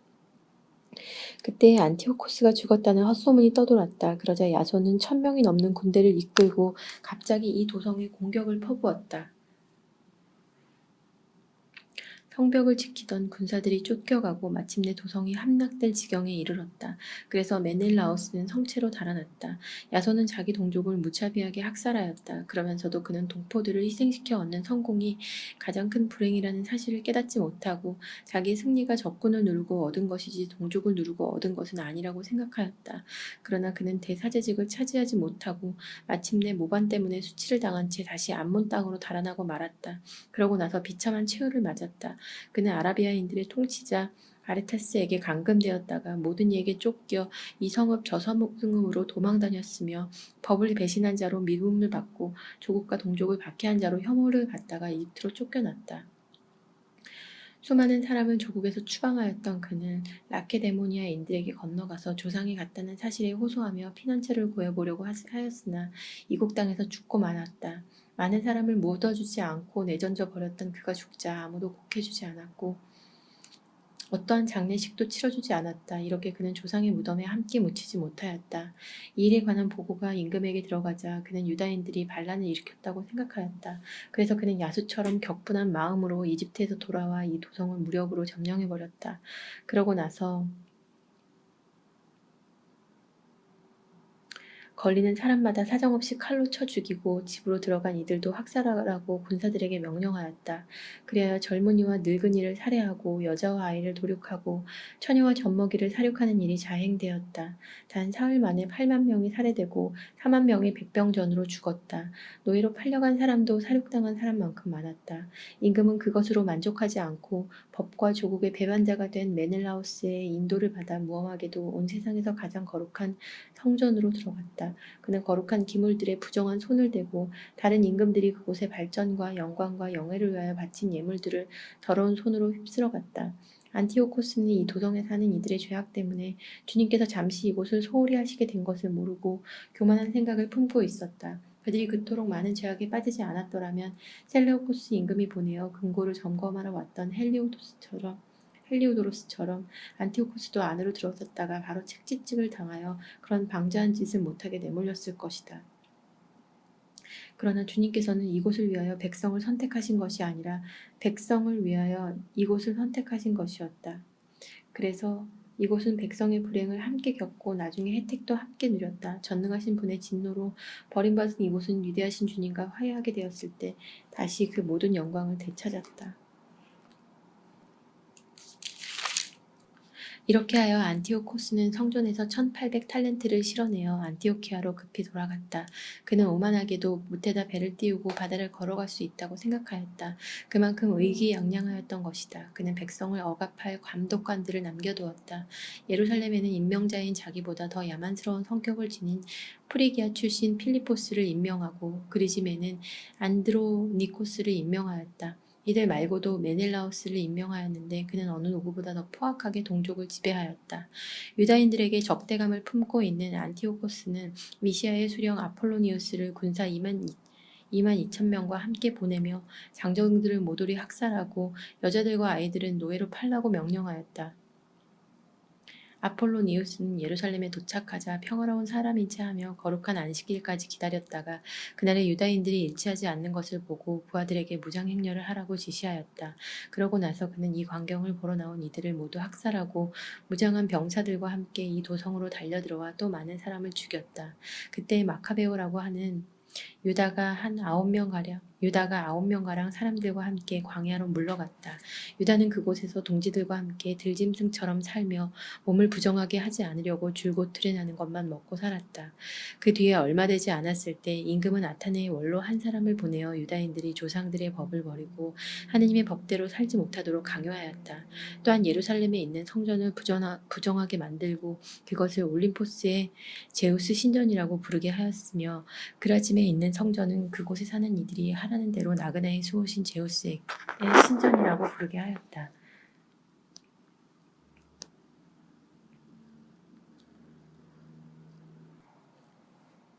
그때 안티오코스가 죽었다는 헛소문이 떠돌았다. 그러자 야손은 1,000명이 넘는 군대를 이끌고 갑자기 이 도성에 공격을 퍼부었다. 성벽을 지키던 군사들이 쫓겨가고 마침내 도성이 함락될 지경에 이르렀다. 그래서 메넬라오스는 성체로 달아났다. 야손은 자기 동족을 무차비하게 학살하였다. 그러면서도 그는 동포들을 희생시켜 얻는 성공이 가장 큰 불행이라는 사실을 깨닫지 못하고 자기의 승리가 적군을 누르고 얻은 것이지 동족을 누르고 얻은 것은 아니라고 생각하였다. 그러나 그는 대사제직을 차지하지 못하고 마침내 모반 때문에 수치를 당한 채 다시 암몬 땅으로 달아나고 말았다. 그러고 나서 비참한 최후를 맞았다. 그는 아라비아인들의 통치자 아레타스에게 감금되었다가 모든 이에게 쫓겨 이 성읍 저 성읍으로 도망다녔으며 법을 배신한 자로 미움을 받고 조국과 동족을 박해한 자로 혐오를 받다가 이집트로 쫓겨났다. 수많은 사람을 조국에서 추방하였던 그는 라케데모니아인들에게 건너가서 조상이 같다는 사실에 호소하며 피난처를 구해보려고 하였으나 이국 땅에서 죽고 말았다. 많은 사람을 묻어주지 않고 내던져 버렸던 그가 죽자 아무도 곡해주지 않았고 어떠한 장례식도 치러주지 않았다. 이렇게 그는 조상의 무덤에 함께 묻히지 못하였다. 이 일에 관한 보고가 임금에게 들어가자 그는 유다인들이 반란을 일으켰다고 생각하였다. 그래서 그는 야수처럼 격분한 마음으로 이집트에서 돌아와 이 도성을 무력으로 점령해버렸다. 그러고 나서 걸리는 사람마다 사정없이 칼로 쳐 죽이고 집으로 들어간 이들도 학살하라고 군사들에게 명령하였다. 그리하여 젊은이와 늙은이를 살해하고 여자와 아이를 도륙하고 처녀와 젖먹이를 살육하는 일이 자행되었다. 단 사흘 만에 8만 명이 살해되고 4만 명이 백병전으로 죽었다. 노예로 팔려간 사람도 살육당한 사람만큼 많았다. 임금은 그것으로 만족하지 않고 법과 조국의 배반자가 된 메넬라우스의 인도를 받아 무엄하게도 온 세상에서 가장 거룩한 성전으로 들어갔다. 그는 거룩한 기물들에 부정한 손을 대고 다른 임금들이 그곳의 발전과 영광과 영예를 위하여 바친 예물들을 더러운 손으로 휩쓸어갔다. 안티오코스는 이 도성에 사는 이들의 죄악 때문에 주님께서 잠시 이곳을 소홀히 하시게 된 것을 모르고 교만한 생각을 품고 있었다. 그들이 그토록 많은 죄악에 빠지지 않았더라면 셀레우코스 임금이 보내어 금고를 점검하러 왔던 헬리오도로스처럼 안티오코스도 안으로 들어섰다가 바로 책지증을 당하여 그런 방자한 짓을 못하게 내몰렸을 것이다. 그러나 주님께서는 이곳을 위하여 백성을 선택하신 것이 아니라 백성을 위하여 이곳을 선택하신 것이었다. 그래서 이곳은 백성의 불행을 함께 겪고 나중에 혜택도 함께 누렸다. 전능하신 분의 진노로 버림받은 이곳은 위대하신 주님과 화해하게 되었을 때 다시 그 모든 영광을 되찾았다. 이렇게 하여 안티오코스는 성전에서 1800탈렌트를 실어내어 안티오키아로 급히 돌아갔다. 그는 오만하게도 못에다 배를 띄우고 바다를 걸어갈 수 있다고 생각하였다. 그만큼 의기양양하였던 것이다. 그는 백성을 억압할 감독관들을 남겨두었다. 예루살렘에는 임명자인 자기보다 더 야만스러운 성격을 지닌 프리기아 출신 필리포스를 임명하고 그리즘에는 안드로니코스를 임명하였다. 이들 말고도 메넬라우스를 임명하였는데 그는 어느 누구보다 더 포악하게 동족을 지배하였다. 유다인들에게 적대감을 품고 있는 안티오코스는 미시아의 수령 아폴로니우스를 군사 2만 2천 명과 함께 보내며 장정들을 모조리 학살하고 여자들과 아이들은 노예로 팔라고 명령하였다. 아폴로니우스는 예루살렘에 도착하자 평화로운 사람인 체 하며 거룩한 안식일까지 기다렸다가 그날에 유다인들이 일치하지 않는 것을 보고 부하들에게 무장행렬을 하라고 지시하였다. 그러고 나서 그는 이 광경을 보러 나온 이들을 모두 학살하고 무장한 병사들과 함께 이 도성으로 달려들어와 또 많은 사람을 죽였다. 그때 마카베오라고 하는 유다가 9명가량 사람들과 함께 광야로 물러갔다. 유다는 그곳에서 동지들과 함께 들짐승처럼 살며 몸을 부정하게 하지 않으려고 줄곧 트레나는 것만 먹고 살았다. 그 뒤에 얼마 되지 않았을 때 임금은 아타네의 원로 한 사람을 보내어 유다인들이 조상들의 법을 버리고 하느님의 법대로 살지 못하도록 강요하였다. 또한 예루살렘에 있는 성전을 부정하게 만들고 그것을 올림포스의 제우스 신전이라고 부르게 하였으며 그라짐에 있는 성전은 그곳에 사는 이들이 하라는 대로 나그네에 수오신 제우스의 신전이라고 부르게 하였다.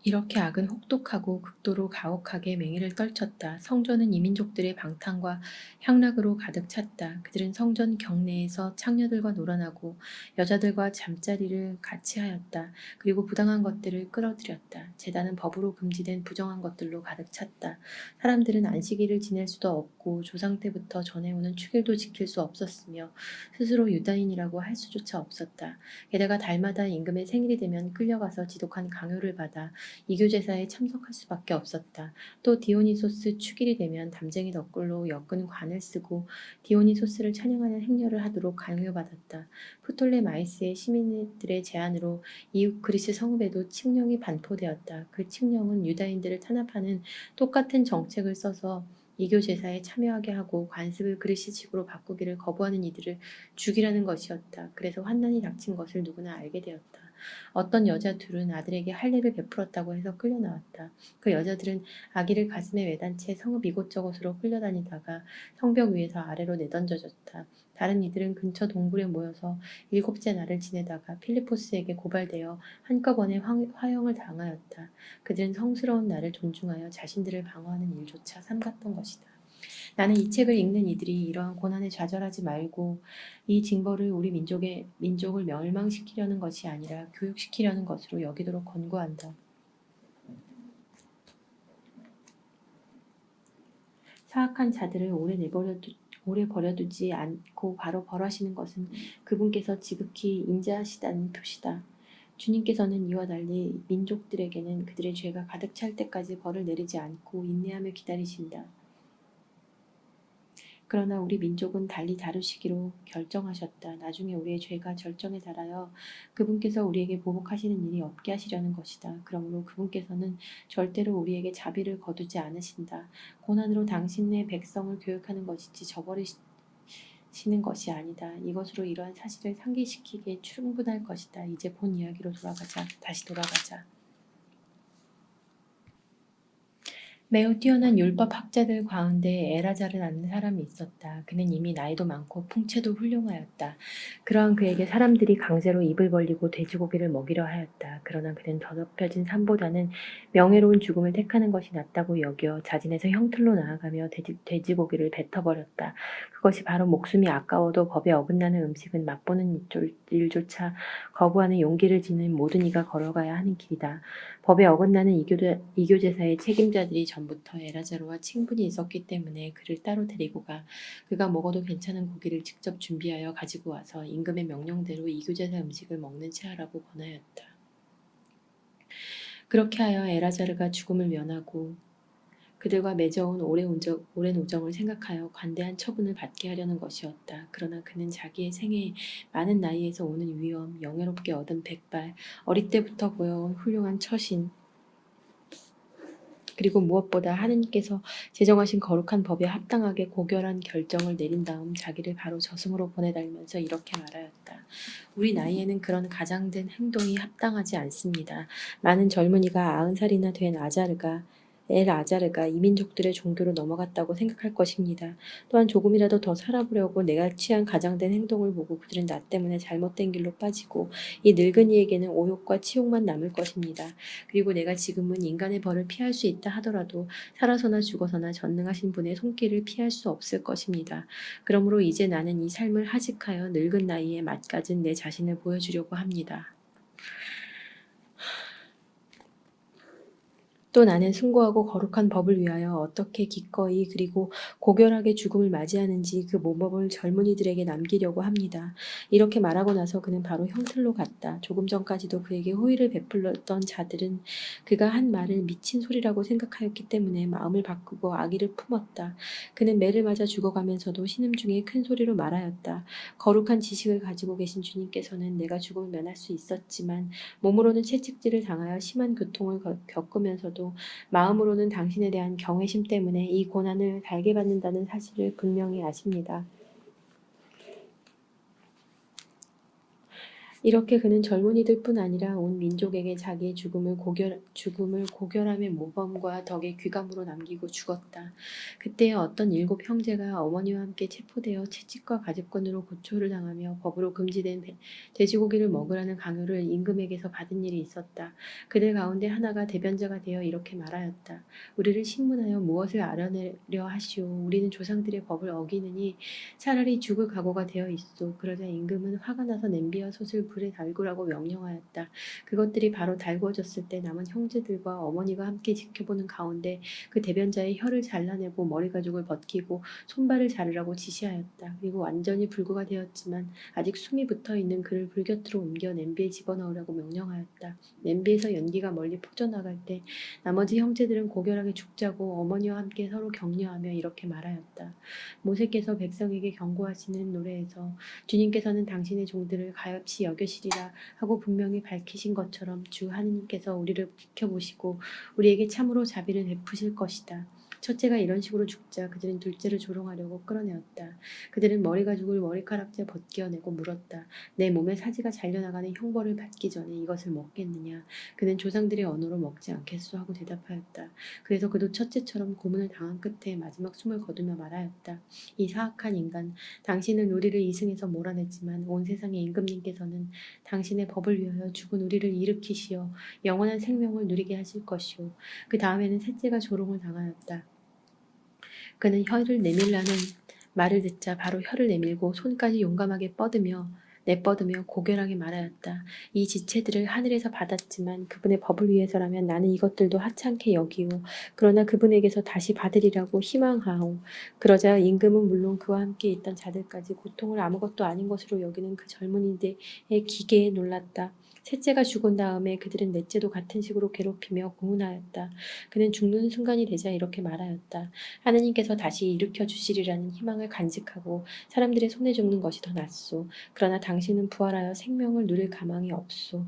이렇게 악은 혹독하고 극도로 가혹하게 맹위를 떨쳤다. 성전은 이민족들의 방탕과 향락으로 가득 찼다. 그들은 성전 경내에서 창녀들과 놀아나고 여자들과 잠자리를 같이 하였다. 그리고 부당한 것들을 끌어들였다. 제단은 법으로 금지된 부정한 것들로 가득 찼다. 사람들은 안식일을 지낼 수도 없고 조상 때부터 전해오는 축일도 지킬 수 없었으며 스스로 유다인이라고 할 수조차 없었다. 게다가 달마다 임금의 생일이 되면 끌려가서 지독한 강요를 받아 이교 제사에 참석할 수밖에 없었다. 또 디오니소스 축일이 되면 담쟁이 덕글로 엮은 관을 쓰고 디오니소스를 찬양하는 행렬을 하도록 강요받았다. 프톨레마이스의 시민들의 제안으로 이웃 그리스 성읍에도 칙령이 반포되었다. 그 칙령은 유다인들을 탄압하는 똑같은 정책을 써서 이교 제사에 참여하게 하고 관습을 그리스식으로 바꾸기를 거부하는 이들을 죽이라는 것이었다. 그래서 환난이 닥친 것을 누구나 알게 되었다. 어떤 여자 둘은 아들에게 할례를 베풀었다고 해서 끌려나왔다. 그 여자들은 아기를 가슴에 매단 채 성읍 이곳저곳으로 끌려다니다가 성벽 위에서 아래로 내던져졌다. 다른 이들은 근처 동굴에 모여서 7째 날을 지내다가 필리포스에게 고발되어 한꺼번에 화형을 당하였다. 그들은 성스러운 나를 존중하여 자신들을 방어하는 일조차 삼갔던 것이다. 나는 이 책을 읽는 이들이 이러한 고난에 좌절하지 말고 이 징벌을 우리 민족을 멸망시키려는 것이 아니라 교육시키려는 것으로 여기도록 권고한다. 사악한 자들을 오래 버려두지 않고 바로 벌하시는 것은 그분께서 지극히 인자하시다는 표시다. 주님께서는 이와 달리 민족들에게는 그들의 죄가 가득 찰 때까지 벌을 내리지 않고 인내하며 기다리신다. 그러나 우리 민족은 달리 다루시기로 결정하셨다. 나중에 우리의 죄가 절정에 달하여 그분께서 우리에게 보복하시는 일이 없게 하시려는 것이다. 그러므로 그분께서는 절대로 우리에게 자비를 거두지 않으신다. 고난으로 당신의 백성을 교육하는 것이지 저버리시는 것이 아니다. 이것으로 이러한 사실을 상기시키기에 충분할 것이다. 이제 본 이야기로 다시 돌아가자. 매우 뛰어난 율법 학자들 가운데 엘아잘이라는 사람이 있었다. 그는 이미 나이도 많고 풍채도 훌륭하였다. 그러한 그에게 사람들이 강제로 입을 벌리고 돼지고기를 먹이려 하였다. 그러나 그는 더럽혀진 삶보다는 명예로운 죽음을 택하는 것이 낫다고 여겨 자진해서 형틀로 나아가며 돼지고기를 뱉어버렸다. 그것이 바로 목숨이 아까워도 법에 어긋나는 음식은 맛보는 일조차 거부하는 용기를 지닌 모든 이가 걸어가야 하는 길이다. 법에 어긋나는 이교 제사의 책임자들이 전부터 엘아자르와 친분이 있었기 때문에 그를 따로 데리고 가 그가 먹어도 괜찮은 고기를 직접 준비하여 가지고 와서 임금의 명령대로 이교 제사 음식을 먹는 채 하라고 권하였다. 그렇게 하여 엘아자르가 죽음을 면하고 그들과 맺어온 오랜 우정을 생각하여 관대한 처분을 받게 하려는 것이었다. 그러나 그는 자기의 생애에 많은 나이에서 오는 위엄, 영예롭게 얻은 백발, 어릴 때부터 보여온 훌륭한 처신, 그리고 무엇보다 하느님께서 제정하신 거룩한 법에 합당하게 고결한 결정을 내린 다음 자기를 바로 저승으로 보내달면서 이렇게 말하였다. 우리 나이에는 그런 가장된 행동이 합당하지 않습니다. 많은 젊은이가 90살이나 된 엘아자르가 이민족들의 종교로 넘어갔다고 생각할 것입니다. 또한 조금이라도 더 살아보려고 내가 취한 가장된 행동을 보고 그들은 나 때문에 잘못된 길로 빠지고 이 늙은이에게는 오욕과 치욕만 남을 것입니다. 그리고 내가 지금은 인간의 벌을 피할 수 있다 하더라도 살아서나 죽어서나 전능하신 분의 손길을 피할 수 없을 것입니다. 그러므로 이제 나는 이 삶을 하직하여 늙은 나이에 맞가진 내 자신을 보여주려고 합니다. 또 나는 숭고하고 거룩한 법을 위하여 어떻게 기꺼이 그리고 고결하게 죽음을 맞이하는지 그 모범을 젊은이들에게 남기려고 합니다. 이렇게 말하고 나서 그는 바로 형틀로 갔다. 조금 전까지도 그에게 호의를 베풀었던 자들은 그가 한 말을 미친 소리라고 생각하였기 때문에 마음을 바꾸고 악의를 품었다. 그는 매를 맞아 죽어가면서도 신음중에 큰 소리로 말하였다. 거룩한 지식을 가지고 계신 주님께서는 내가 죽음을 면할 수 있었지만 몸으로는 채찍질을 당하여 심한 고통을 겪으면서도 마음으로는 당신에 대한 경외심 때문에 이 고난을 달게 받는다는 사실을 분명히 아십니다. 이렇게 그는 젊은이들뿐 아니라 온 민족에게 자기의 죽음을 고결함의 모범과 덕의 귀감으로 남기고 죽었다. 그때 어떤 7형제가 어머니와 함께 체포되어 채찍과 가집권으로 고초를 당하며 법으로 금지된 돼지고기를 먹으라는 강요를 임금에게서 받은 일이 있었다. 그들 가운데 하나가 대변자가 되어 이렇게 말하였다. 우리를 신문하여 무엇을 알아내려 하시오. 우리는 조상들의 법을 어기느니 차라리 죽을 각오가 되어 있소. 그러자 임금은 화가 나서 냄비와 솥을 불에 달구라고 명령하였다. 그것들이 바로 달구어졌을 때 남은 형제들과 어머니가 함께 지켜보는 가운데 그 대변자의 혀를 잘라내고 머리가죽을 벗기고 손발을 자르라고 지시하였다. 그리고 완전히 불구가 되었지만 아직 숨이 붙어있는 그를 불 곁으로 옮겨 냄비에 집어넣으라고 명령하였다. 냄비에서 연기가 멀리 퍼져나갈 때 나머지 형제들은 고결하게 죽자고 어머니와 함께 서로 격려하며 이렇게 말하였다. 모세께서 백성에게 경고하시는 노래에서 주님께서는 당신의 종들을 가엾이 여기시리라 하고 분명히 밝히신 것처럼 주 하느님께서 우리를 지켜보시고 우리에게 참으로 자비를 베푸실 것이다. 첫째가 이런 식으로 죽자 그들은 둘째를 조롱하려고 끌어내었다. 그들은 머리가죽을 머리카락째 벗겨내고 물었다. 내 몸에 사지가 잘려나가는 형벌을 받기 전에 이것을 먹겠느냐. 그는 조상들의 언어로 먹지 않겠소 하고 대답하였다. 그래서 그도 첫째처럼 고문을 당한 끝에 마지막 숨을 거두며 말하였다. 이 사악한 인간, 당신은 우리를 이승에서 몰아냈지만 온 세상의 임금님께서는 당신의 법을 위하여 죽은 우리를 일으키시어 영원한 생명을 누리게 하실 것이오. 그 다음에는 셋째가 조롱을 당하였다. 그는 혀를 내밀라는 말을 듣자 바로 혀를 내밀고 손까지 용감하게 내뻗으며 고결하게 말하였다. 이 지체들을 하늘에서 받았지만 그분의 법을 위해서라면 나는 이것들도 하찮게 여기오. 그러나 그분에게서 다시 받으리라고 희망하오. 그러자 임금은 물론 그와 함께 있던 자들까지 고통을 아무것도 아닌 것으로 여기는 그 젊은이들의 기계에 놀랐다. 셋째가 죽은 다음에 그들은 넷째도 같은 식으로 괴롭히며 고문하였다. 그는 죽는 순간이 되자 이렇게 말하였다. 하느님께서 다시 일으켜 주시리라는 희망을 간직하고 사람들의 손에 죽는 것이 더 낫소. 그러나 당신은 부활하여 생명을 누릴 가망이 없소.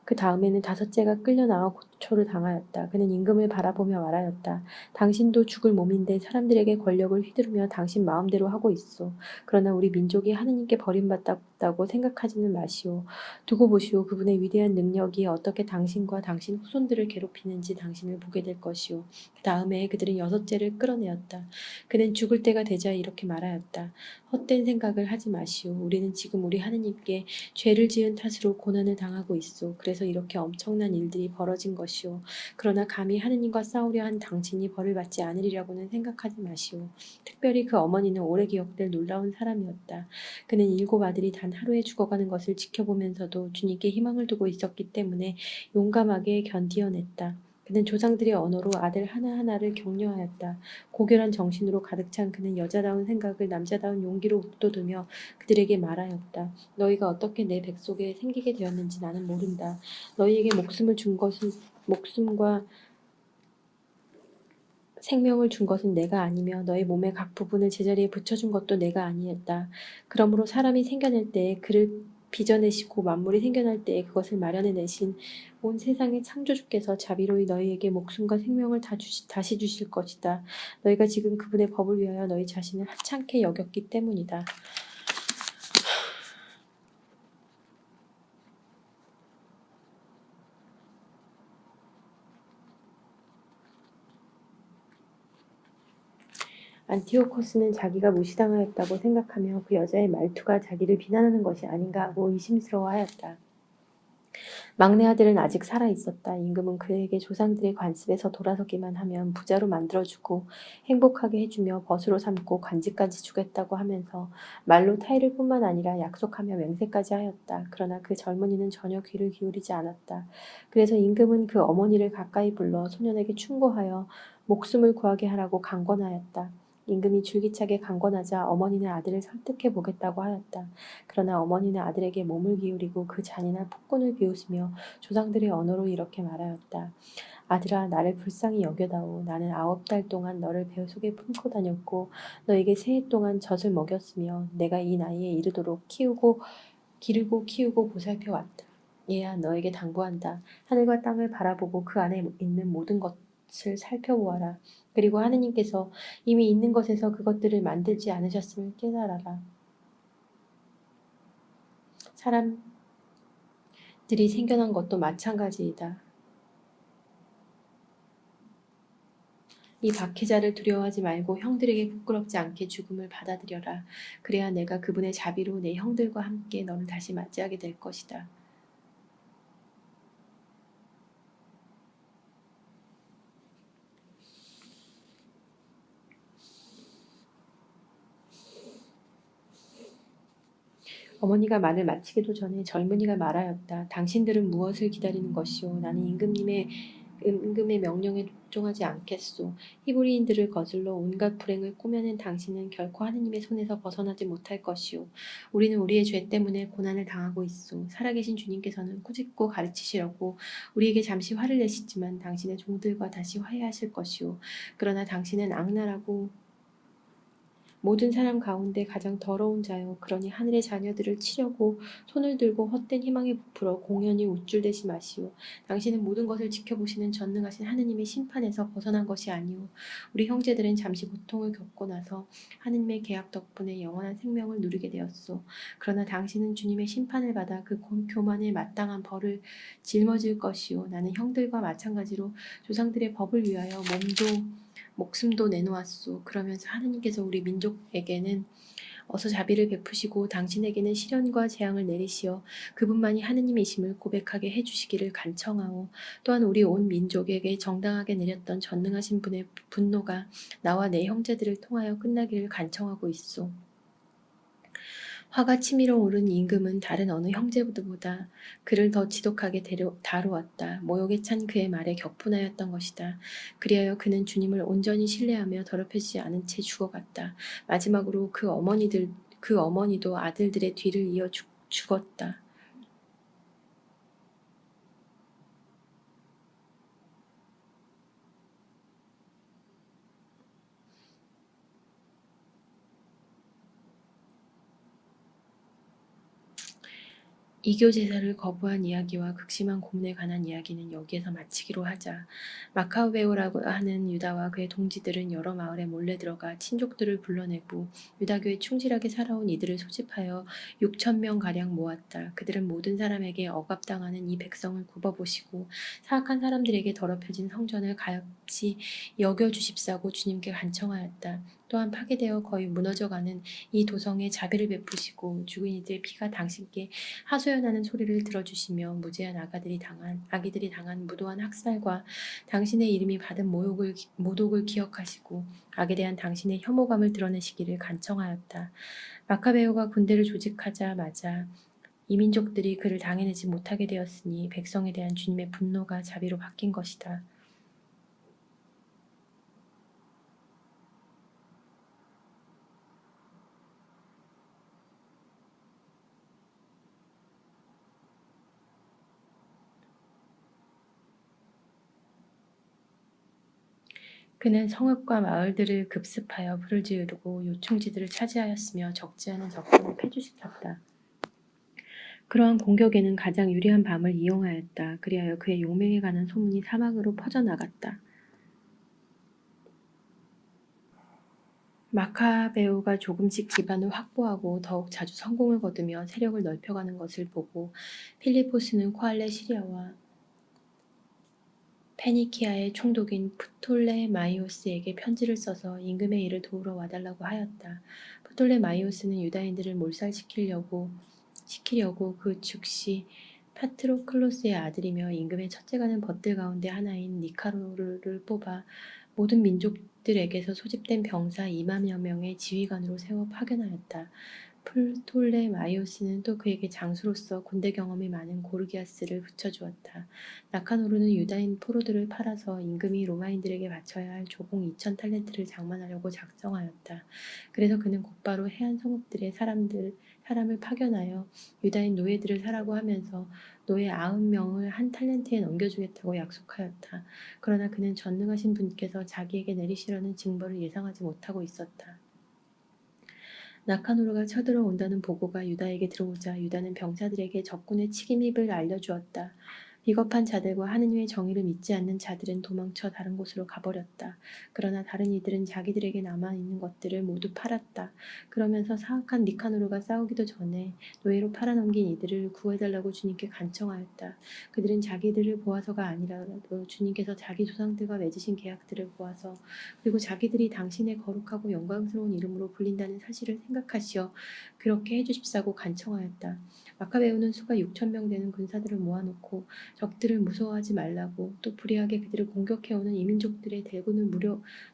그 다음에는 다섯째가 끌려나와 고초를 당하였다. 그는 임금을 바라보며 말하였다. 당신도 죽을 몸인데 사람들에게 권력을 휘두르며 당신 마음대로 하고 있소. 그러나 우리 민족이 하느님께 버림받았다고 생각하지는 마시오. 두고 보시오. 그분의 위대한 능력이 어떻게 당신과 당신 후손들을 괴롭히는지 당신을 보게 될 것이오. 그 다음에 그들은 여섯째를 끌어내었다. 그는 죽을 때가 되자 이렇게 말하였다. 헛된 생각을 하지 마시오. 우리는 지금 우리 하느님께 죄를 지은 탓으로 고난을 당하고 있소. 그래서 이렇게 엄청난 일들이 벌어진 것이오. 그러나 감히 하느님과 싸우려 한 당신이 벌을 받지 않으리라고는 생각하지 마시오. 특별히 그 어머니는 오래 기억될 놀라운 사람이었다. 그는 7 아들이 단 하루에 죽어가는 것을 지켜보면서도 주님께 희망을 두고 있었기 때문에 용감하게 견디어냈다. 그는 조상들의 언어로 아들 하나하나를 격려하였다. 고결한 정신으로 가득 찬 그는 여자다운 생각을 남자다운 용기로 웃돋우며 그들에게 말하였다. 너희가 어떻게 내 뱃속에 생기게 되었는지 나는 모른다. 너희에게 목숨과 생명을 준 것은 내가 아니며 너희 몸의 각 부분을 제자리에 붙여준 것도 내가 아니었다. 그러므로 사람이 생겨날 때에 그를 빚어내시고 만물이 생겨날 때에 그것을 마련해내신 온 세상의 창조주께서 자비로이 너희에게 목숨과 생명을 다시 주실 것이다. 너희가 지금 그분의 법을 위하여 너희 자신을 하찮게 여겼기 때문이다. 안티오코스는 자기가 무시당하였다고 생각하며 그 여자의 말투가 자기를 비난하는 것이 아닌가 하고 의심스러워하였다. 막내 아들은 아직 살아있었다. 임금은 그에게 조상들의 관습에서 돌아서기만 하면 부자로 만들어주고 행복하게 해주며 벗으로 삼고 관직까지 주겠다고 하면서 말로 타이를 뿐만 아니라 약속하며 맹세까지 하였다. 그러나 그 젊은이는 전혀 귀를 기울이지 않았다. 그래서 임금은 그 어머니를 가까이 불러 소년에게 충고하여 목숨을 구하게 하라고 강권하였다. 임금이 줄기차게 강권하자 어머니는 아들을 설득해 보겠다고 하였다. 그러나 어머니는 아들에게 몸을 기울이고 그 잔인한 폭군을 비웃으며 조상들의 언어로 이렇게 말하였다. 아들아, 나를 불쌍히 여겨다오. 나는 9달 동안 너를 배 속에 품고 다녔고 너에게 3해 동안 젖을 먹였으며 내가 이 나이에 이르도록 기르고 키우고 보살펴 왔다. 얘야, 너에게 당부한다. 하늘과 땅을 바라보고 그 안에 있는 모든 것 것을 살펴보아라. 그리고 하느님께서 이미 있는 것에서 그것들을 만들지 않으셨음을 깨달아라. 사람들이 생겨난 것도 마찬가지이다. 이 박해자를 두려워하지 말고 형들에게 부끄럽지 않게 죽음을 받아들여라. 그래야 내가 그분의 자비로 내 형들과 함께 너를 다시 맞이하게 될 것이다. 어머니가 말을 마치기도 전에 젊은이가 말하였다. 당신들은 무엇을 기다리는 것이오? 나는 임금의 명령에 복종하지 않겠소. 히브리인들을 거슬러 온갖 불행을 꾸며낸 당신은 결코 하느님의 손에서 벗어나지 못할 것이오. 우리는 우리의 죄 때문에 고난을 당하고 있소. 살아계신 주님께서는 꾸짖고 가르치시려고 우리에게 잠시 화를 내시지만 당신의 종들과 다시 화해하실 것이오. 그러나 당신은 악랄하고 모든 사람 가운데 가장 더러운 자요. 그러니 하늘의 자녀들을 치려고 손을 들고 헛된 희망에 부풀어 공연히 우쭐대지 마시오. 당신은 모든 것을 지켜보시는 전능하신 하느님의 심판에서 벗어난 것이 아니오. 우리 형제들은 잠시 고통을 겪고 나서 하느님의 계약 덕분에 영원한 생명을 누리게 되었소. 그러나 당신은 주님의 심판을 받아 그 교만에 마땅한 벌을 짊어질 것이오. 나는 형들과 마찬가지로 조상들의 법을 위하여 목숨도 내놓았소. 그러면서 하느님께서 우리 민족에게는 어서 자비를 베푸시고 당신에게는 시련과 재앙을 내리시어 그분만이 하느님이심을 고백하게 해주시기를 간청하오. 또한 우리 온 민족에게 정당하게 내렸던 전능하신 분의 분노가 나와 내 형제들을 통하여 끝나기를 간청하고 있소. 화가 치밀어 오른 임금은 다른 어느 형제보다 그를 더 지독하게 다루었다. 모욕에 찬 그의 말에 격분하였던 것이다. 그리하여 그는 주님을 온전히 신뢰하며 더럽혀지지 않은 채 죽어갔다. 마지막으로 그 어머니도 아들들의 뒤를 이어 죽었다. 이교 제사를 거부한 이야기와 극심한 고문에 관한 이야기는 여기에서 마치기로 하자. 마카베오라고 하는 유다와 그의 동지들은 여러 마을에 몰래 들어가 친족들을 불러내고 유다교에 충실하게 살아온 이들을 소집하여 6,000명가량 모았다. 그들은 모든 사람에게 억압당하는 이 백성을 굽어보시고 사악한 사람들에게 더럽혀진 성전을 가엾이 여겨주십사고 주님께 간청하였다. 또한 파괴되어 거의 무너져가는 이 도성에 자비를 베푸시고 죽은 이들의 피가 당신께 하소연하는 소리를 들어주시며 무죄한 아기들이 당한 무도한 학살과 당신의 이름이 받은 모독을 기억하시고 악에 대한 당신의 혐오감을 드러내시기를 간청하였다. 마카베오가 군대를 조직하자마자 이민족들이 그를 당해내지 못하게 되었으니 백성에 대한 주님의 분노가 자비로 바뀐 것이다. 그는 성읍과 마을들을 급습하여 불을 지르고 요충지들을 차지하였으며 적지 않은 적군을 패주시켰다. 그러한 공격에는 가장 유리한 밤을 이용하였다. 그리하여 그의 용맹에 관한 소문이 사막으로 퍼져나갔다. 마카베오가 조금씩 기반을 확보하고 더욱 자주 성공을 거두며 세력을 넓혀가는 것을 보고 필리포스는 코알레 시리아와 페니키아의 총독인 프톨레마이오스에게 편지를 써서 임금의 일을 도우러 와달라고 하였다. 프톨레마이오스는 유다인들을 몰살시키려고 그 즉시 파트로클로스의 아들이며 임금의 첫째가는 벗들 가운데 하나인 니카노르를 뽑아 모든 민족들에게서 소집된 병사 2만여 명의 지휘관으로 세워 파견하였다. 프톨레마이오스는 또 그에게 장수로서 군대 경험이 많은 고르기아스를 붙여주었다. 나카노르는 유다인 포로들을 팔아서 임금이 로마인들에게 바쳐야 할 조공 2,000달란트를 장만하려고 작정하였다. 그래서 그는 곧바로 해안 성읍들의 사람을 파견하여 유다인 노예들을 사라고 하면서 노예 90명을 1달란트에 넘겨주겠다고 약속하였다. 그러나 그는 전능하신 분께서 자기에게 내리시려는 징벌을 예상하지 못하고 있었다. 나카노르가 쳐들어온다는 보고가 유다에게 들어오자 유다는 병사들에게 적군의 책임입을 알려주었다. 비겁한 자들과 하느님의 정의를 믿지 않는 자들은 도망쳐 다른 곳으로 가버렸다. 그러나 다른 이들은 자기들에게 남아있는 것들을 모두 팔았다. 그러면서 사악한 니카노르가 싸우기도 전에 노예로 팔아넘긴 이들을 구해달라고 주님께 간청하였다. 그들은 자기들을 보아서가 아니라도 주님께서 자기 조상들과 맺으신 계약들을 보아서 그리고 자기들이 당신의 거룩하고 영광스러운 이름으로 불린다는 사실을 생각하시어 그렇게 해주십사고 간청하였다. 마카베오는 수가 6,000명 되는 군사들을 모아놓고 적들을 무서워하지 말라고 또 불의하게 그들을 공격해오는 이민족들의 대군을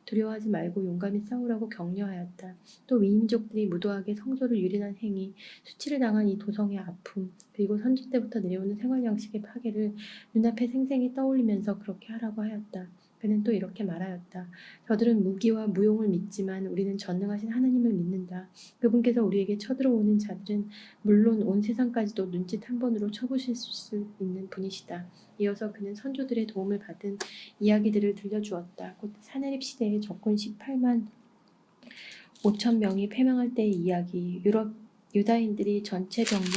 두려워하지 말고 용감히 싸우라고 격려하였다. 또 이민족들이 무도하게 성소를 유린한 행위, 수치를 당한 이 도성의 아픔, 그리고 선조 때부터 내려오는 생활 양식의 파괴를 눈앞에 생생히 떠올리면서 그렇게 하라고 하였다. 그는 또 이렇게 말하였다. 저들은 무기와 무용을 믿지만 우리는 전능하신 하나님을 믿는다. 그분께서 우리에게 쳐들어오는 자들은 물론 온 세상까지도 눈짓 한 번으로 쳐부실 수 있는 분이시다. 이어서 그는 선조들의 도움을 받은 이야기들을 들려주었다. 곧 사내립 시대에 적군 18만 5천 명이 패망할 때의 이야기, 유다인들이 전체 병력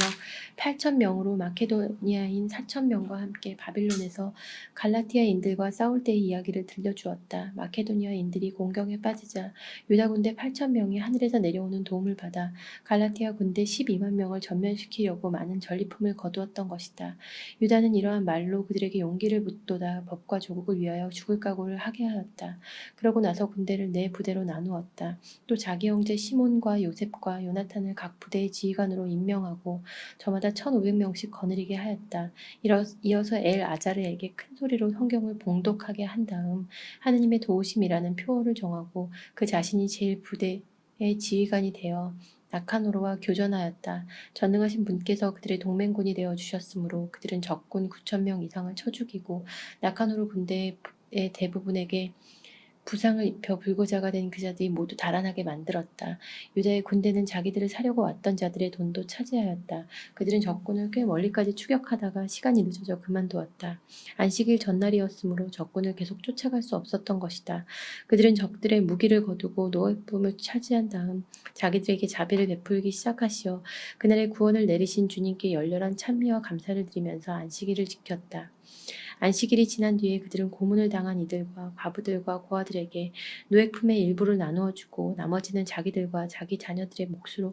8천 명으로 마케도니아인 4천 명과 함께 바빌론에서 갈라티아인들과 싸울 때의 이야기를 들려주었다. 마케도니아인들이 공경에 빠지자 유다 군대 8천 명이 하늘에서 내려오는 도움을 받아 갈라티아 군대 12만 명을 전면시키려고 많은 전리품을 거두었던 것이다. 유다는 이러한 말로 그들에게 용기를 북돋아 법과 조국을 위하여 죽을 각오를 하게 하였다. 그러고 나서 군대를 네 부대로 나누었다. 또 자기 형제 시몬과 요셉과 요나탄을 각 부대의 지휘관으로 임명하고 저마다 1,500명씩 거느리게 하였다. 이어서 엘 아자르에게 큰 소리로 성경을 봉독하게 한 다음 하느님의 도우심이라는 표어를 정하고 그 자신이 제일 부대의 지휘관이 되어 나카노르와 교전하였다. 전능하신 분께서 그들의 동맹군이 되어 주셨으므로 그들은 적군 9,000명 이상을 쳐 죽이고 나카노르 군대의 대부분에게 부상을 입혀 불구자가 된 그 자들이 모두 달아나게 만들었다. 유다의 군대는 자기들을 사려고 왔던 자들의 돈도 차지하였다. 그들은 적군을 꽤 멀리까지 추격하다가 시간이 늦어져 그만두었다. 안식일 전날이었으므로 적군을 계속 쫓아갈 수 없었던 것이다. 그들은 적들의 무기를 거두고 노예품을 차지한 다음 자기들에게 자비를 베풀기 시작하시어 그날의 구원을 내리신 주님께 열렬한 찬미와 감사를 드리면서 안식일을 지켰다. 안식일이 지난 뒤에 그들은 고문을 당한 이들과 과부들과 고아들에게 노예품의 일부를 나누어 주고 나머지는 자기들과 자기 자녀들의 몫으로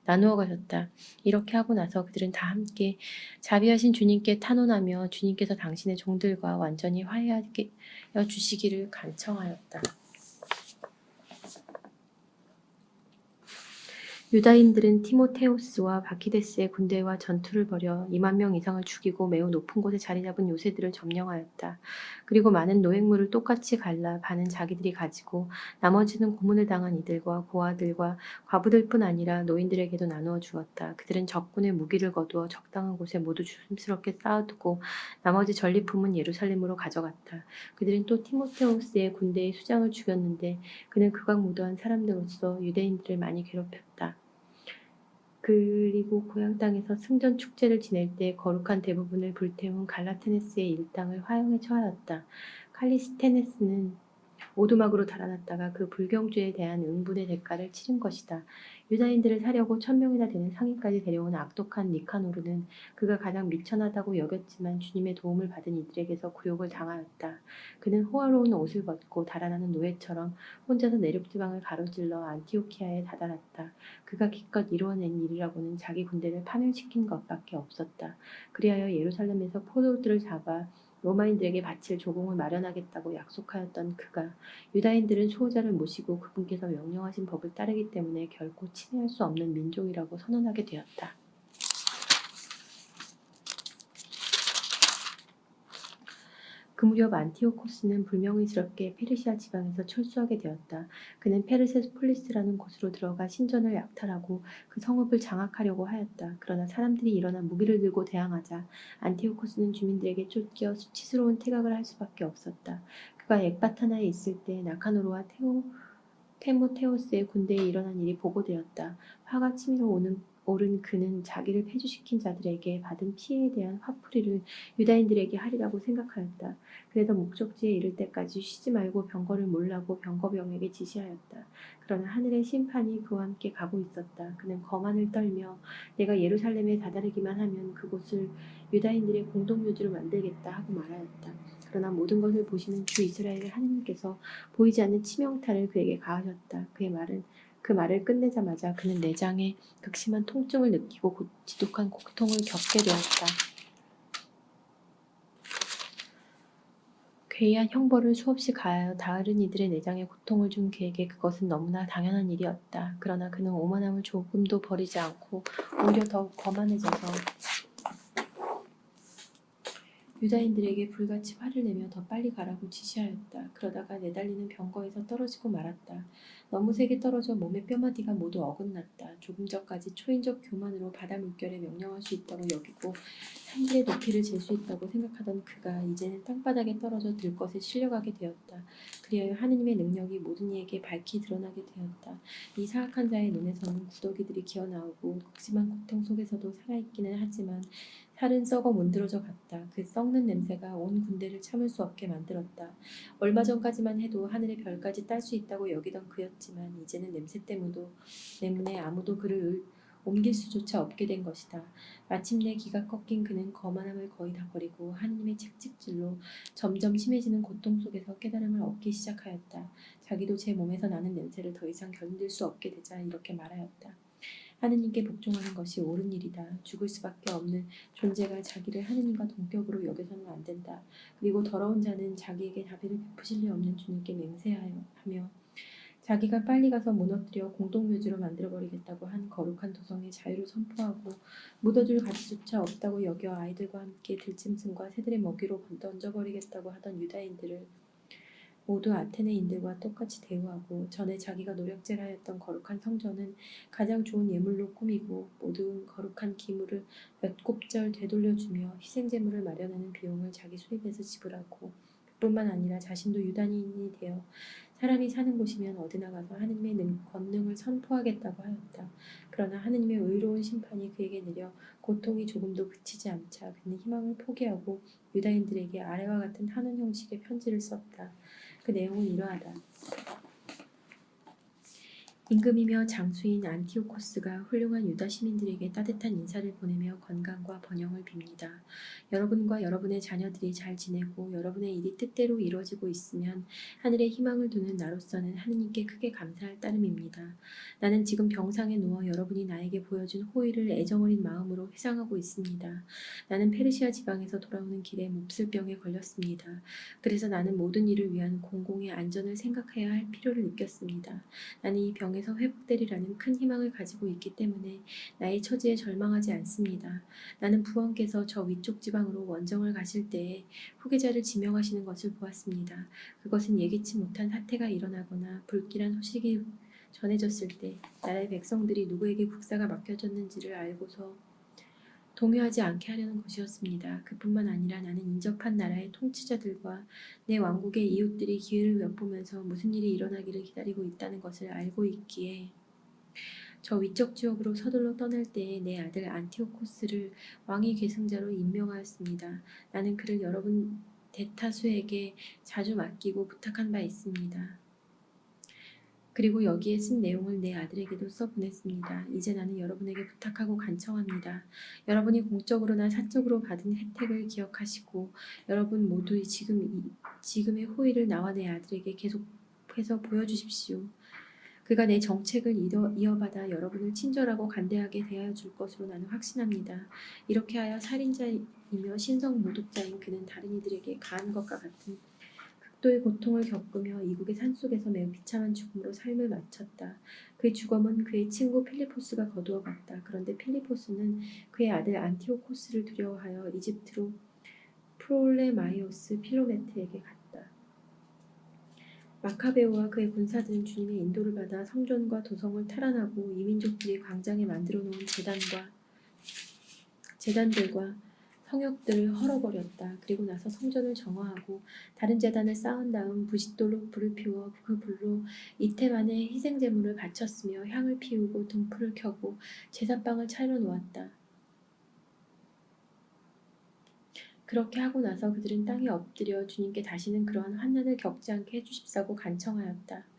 나누어 가졌다. 이렇게 하고 나서 그들은 다 함께 자비하신 주님께 탄원하며 주님께서 당신의 종들과 완전히 화해하여 주시기를 간청하였다. 유다인들은 티모테우스와 바키데스의 군대와 전투를 벌여 2만 명 이상을 죽이고 매우 높은 곳에 자리 잡은 요새들을 점령하였다. 그리고 많은 노획물을 똑같이 갈라 반은 자기들이 가지고 나머지는 고문을 당한 이들과 고아들과 과부들뿐 아니라 노인들에게도 나누어 주었다. 그들은 적군의 무기를 거두어 적당한 곳에 모두 조심스럽게 쌓아두고 나머지 전리품은 예루살렘으로 가져갔다. 그들은 또 티모테우스의 군대의 수장을 죽였는데 그는 극악무도한 사람들로서 유대인들을 많이 괴롭혔다. 그리고 고향 땅에서 승전 축제를 지낼 때 거룩한 대부분을 불태운 갈라테네스의 일당을 화형에 처하였다. 칼리스테네스는 오두막으로 달아났다가 그 불경주에 대한 응분의 대가를 치른 것이다. 유다인들을 사려고 1,000명이나 되는 상인까지 데려온 악독한 니카노르는 그가 가장 미천하다고 여겼지만 주님의 도움을 받은 이들에게서 굴욕을 당하였다. 그는 호화로운 옷을 벗고 달아나는 노예처럼 혼자서 내륙지방을 가로질러 안티오키아에 다다랐다. 그가 기껏 이루어낸 일이라고는 자기 군대를 파멸시킨 것밖에 없었다. 그리하여 예루살렘에서 포로들을 잡아 로마인들에게 바칠 조공을 마련하겠다고 약속하였던 그가 유다인들은 수호자를 모시고 그분께서 명령하신 법을 따르기 때문에 결코 침해할 수 없는 민족이라고 선언하게 되었다. 그 무렵 안티오코스는 불명의스럽게 페르시아 지방에서 철수하게 되었다. 그는 페르세폴리스라는 곳으로 들어가 신전을 약탈하고 그 성읍을 장악하려고 하였다. 그러나 사람들이 일어나 무기를 들고 대항하자 안티오코스는 주민들에게 쫓겨 수치스러운 태각을 할 수밖에 없었다. 그가 엑바타나에 있을 때 나카노르와 테모테오스의 군대에 일어난 일이 보고되었다. 화가 치밀어 오는 옳은 그는 자기를 폐주시킨 자들에게 받은 피해에 대한 화풀이를 유다인들에게 하리라고 생각하였다. 그래서 목적지에 이를 때까지 쉬지 말고 병거를 몰라고 병거병에게 지시하였다. 그러나 하늘의 심판이 그와 함께 가고 있었다. 그는 거만을 떨며 내가 예루살렘에 다다르기만 하면 그곳을 유다인들의 공동묘지로 만들겠다 하고 말하였다. 그러나 모든 것을 보시는 주 이스라엘의 하느님께서 보이지 않는 치명타를 그에게 가하셨다. 그 말을 끝내자마자 그는 내장에 극심한 통증을 느끼고 지독한 고통을 겪게 되었다. 괴이한 형벌을 수없이 가하여 다른 이들의 내장에 고통을 준 그에게 그것은 너무나 당연한 일이었다. 그러나 그는 오만함을 조금도 버리지 않고 오히려 더욱 거만해져서 유다인들에게 불같이 화를 내며 더 빨리 가라고 지시하였다. 그러다가 내달리는 병거에서 떨어지고 말았다. 너무 세게 떨어져 몸의 뼈마디가 모두 어긋났다. 조금 전까지 초인적 교만으로 바다 물결에 명령할 수 있다고 여기고 산들의 높이를 잴 수 있다고 생각하던 그가 이제는 땅바닥에 떨어져 들것에 실려가게 되었다. 그리하여 하느님의 능력이 모든 이에게 밝히 드러나게 되었다. 이 사악한 자의 눈에서는 구더기들이 기어나오고 극심한 고통 속에서도 살아있기는 하지만 살은 썩어 문드러져 갔다. 그 썩는 냄새가 온 군대를 참을 수 없게 만들었다. 얼마 전까지만 해도 하늘의 별까지 딸 수 있다고 여기던 그였지만 이제는 냄새 때문에 아무도 그를 옮길 수조차 없게 된 것이다. 마침내 기가 꺾인 그는 거만함을 거의 다 버리고 하느님의 채찍질로 점점 심해지는 고통 속에서 깨달음을 얻기 시작하였다. 자기도 제 몸에서 나는 냄새를 더 이상 견딜 수 없게 되자 이렇게 말하였다. 하느님께 복종하는 것이 옳은 일이다. 죽을 수밖에 없는 존재가 자기를 하느님과 동격으로 여겨서는 안 된다. 그리고 더러운 자는 자기에게 자비를 베푸실 리 없는 주님께 맹세하며 자기가 빨리 가서 무너뜨려 공동묘지로 만들어버리겠다고 한 거룩한 도성의 자유를 선포하고 묻어줄 가치조차 없다고 여겨 아이들과 함께 들짐승과 새들의 먹이로 던져버리겠다고 하던 유다인들을 모두 아테네인들과 똑같이 대우하고 전에 자기가 노력질하였던 거룩한 성전은 가장 좋은 예물로 꾸미고 모든 거룩한 기물을 몇 곱절 되돌려주며 희생제물을 마련하는 비용을 자기 수입에서 지불하고 그뿐만 아니라 자신도 유다인이 되어 사람이 사는 곳이면 어디나 가서 하느님의 권능을 선포하겠다고 하였다. 그러나 하느님의 의로운 심판이 그에게 내려 고통이 조금도 그치지 않자 그는 희망을 포기하고 유다인들에게 아래와 같은 한원 형식의 편지를 썼다. 그 내용은 이러하다. 임금이며 장수인 안티오코스가 훌륭한 유다 시민들에게 따뜻한 인사를 보내며 건강과 번영을 빕니다. 여러분과 여러분의 자녀들이 잘 지내고 여러분의 일이 뜻대로 이루어지고 있으면 하늘에 희망을 두는 나로서는 하느님께 크게 감사할 따름입니다. 나는 지금 병상에 누워 여러분이 나에게 보여준 호의를 애정어린 마음으로 회상하고 있습니다. 나는 페르시아 지방에서 돌아오는 길에 몹쓸병에 걸렸습니다. 그래서 나는 모든 일을 위한 공공의 안전을 생각해야 할 필요를 느꼈습니다. 나는 이 병에서 회복되리라는 큰 희망을 가지고 있기 때문에 나의 처지에 절망하지 않습니다. 나는 부원께서 저 위쪽 지방으로 원정을 가실 때에 후계자를 지명하시는 것을 보았습니다. 그것은 예기치 못한 사태가 일어나거나 불길한 소식이 전해졌을 때 나라의 백성들이 누구에게 국사가 맡겨졌는지를 알고서 동요하지 않게 하려는 것이었습니다. 그뿐만 아니라 나는 인접한 나라의 통치자들과 내 왕국의 이웃들이 기회를 엿보면서 무슨 일이 일어나기를 기다리고 있다는 것을 알고 있기에 저 위쪽 지역으로 서둘러 떠날 때에 내 아들 안티오코스를 왕위 계승자로 임명하였습니다. 나는 그를 여러분 대타수에게 자주 맡기고 부탁한 바 있습니다. 그리고 여기에 쓴 내용을 내 아들에게도 써보냈습니다. 이제 나는 여러분에게 부탁하고 간청합니다. 여러분이 공적으로나 사적으로 받은 혜택을 기억하시고 여러분 모두 지금의 호의를 나와 내 아들에게 계속해서 보여주십시오. 그가 내 정책을 이어받아 여러분을 친절하고 간대하게 대하여 줄 것으로 나는 확신합니다. 이렇게 하여 살인자이며 신성 모독자인 그는 다른 이들에게 가한 것과 같은 극도의 고통을 겪으며 이국의 산속에서 매우 비참한 죽음으로 삶을 마쳤다. 그의 죽음은 그의 친구 필리포스가 거두어갔다. 그런데 필리포스는 그의 아들 안티오코스를 두려워하여 이집트로 프롤레마이오스 필로메트에게 갔다. 마카베오와 그의 군사들은 주님의 인도를 받아 성전과 도성을 탈환하고 이민족들이 광장에 만들어 놓은 제단들과 성역들을 헐어버렸다. 그리고 나서 성전을 정화하고 다른 제단을 쌓은 다음 부싯돌로 불을 피워 그 불로 이틀 만에 희생제물을 바쳤으며 향을 피우고 등불을 켜고 제사방을 차려놓았다. 그렇게 하고 나서 그들은 땅에 엎드려 주님께 다시는 그러한 환난을 겪지 않게 해주십사고 간청하였다.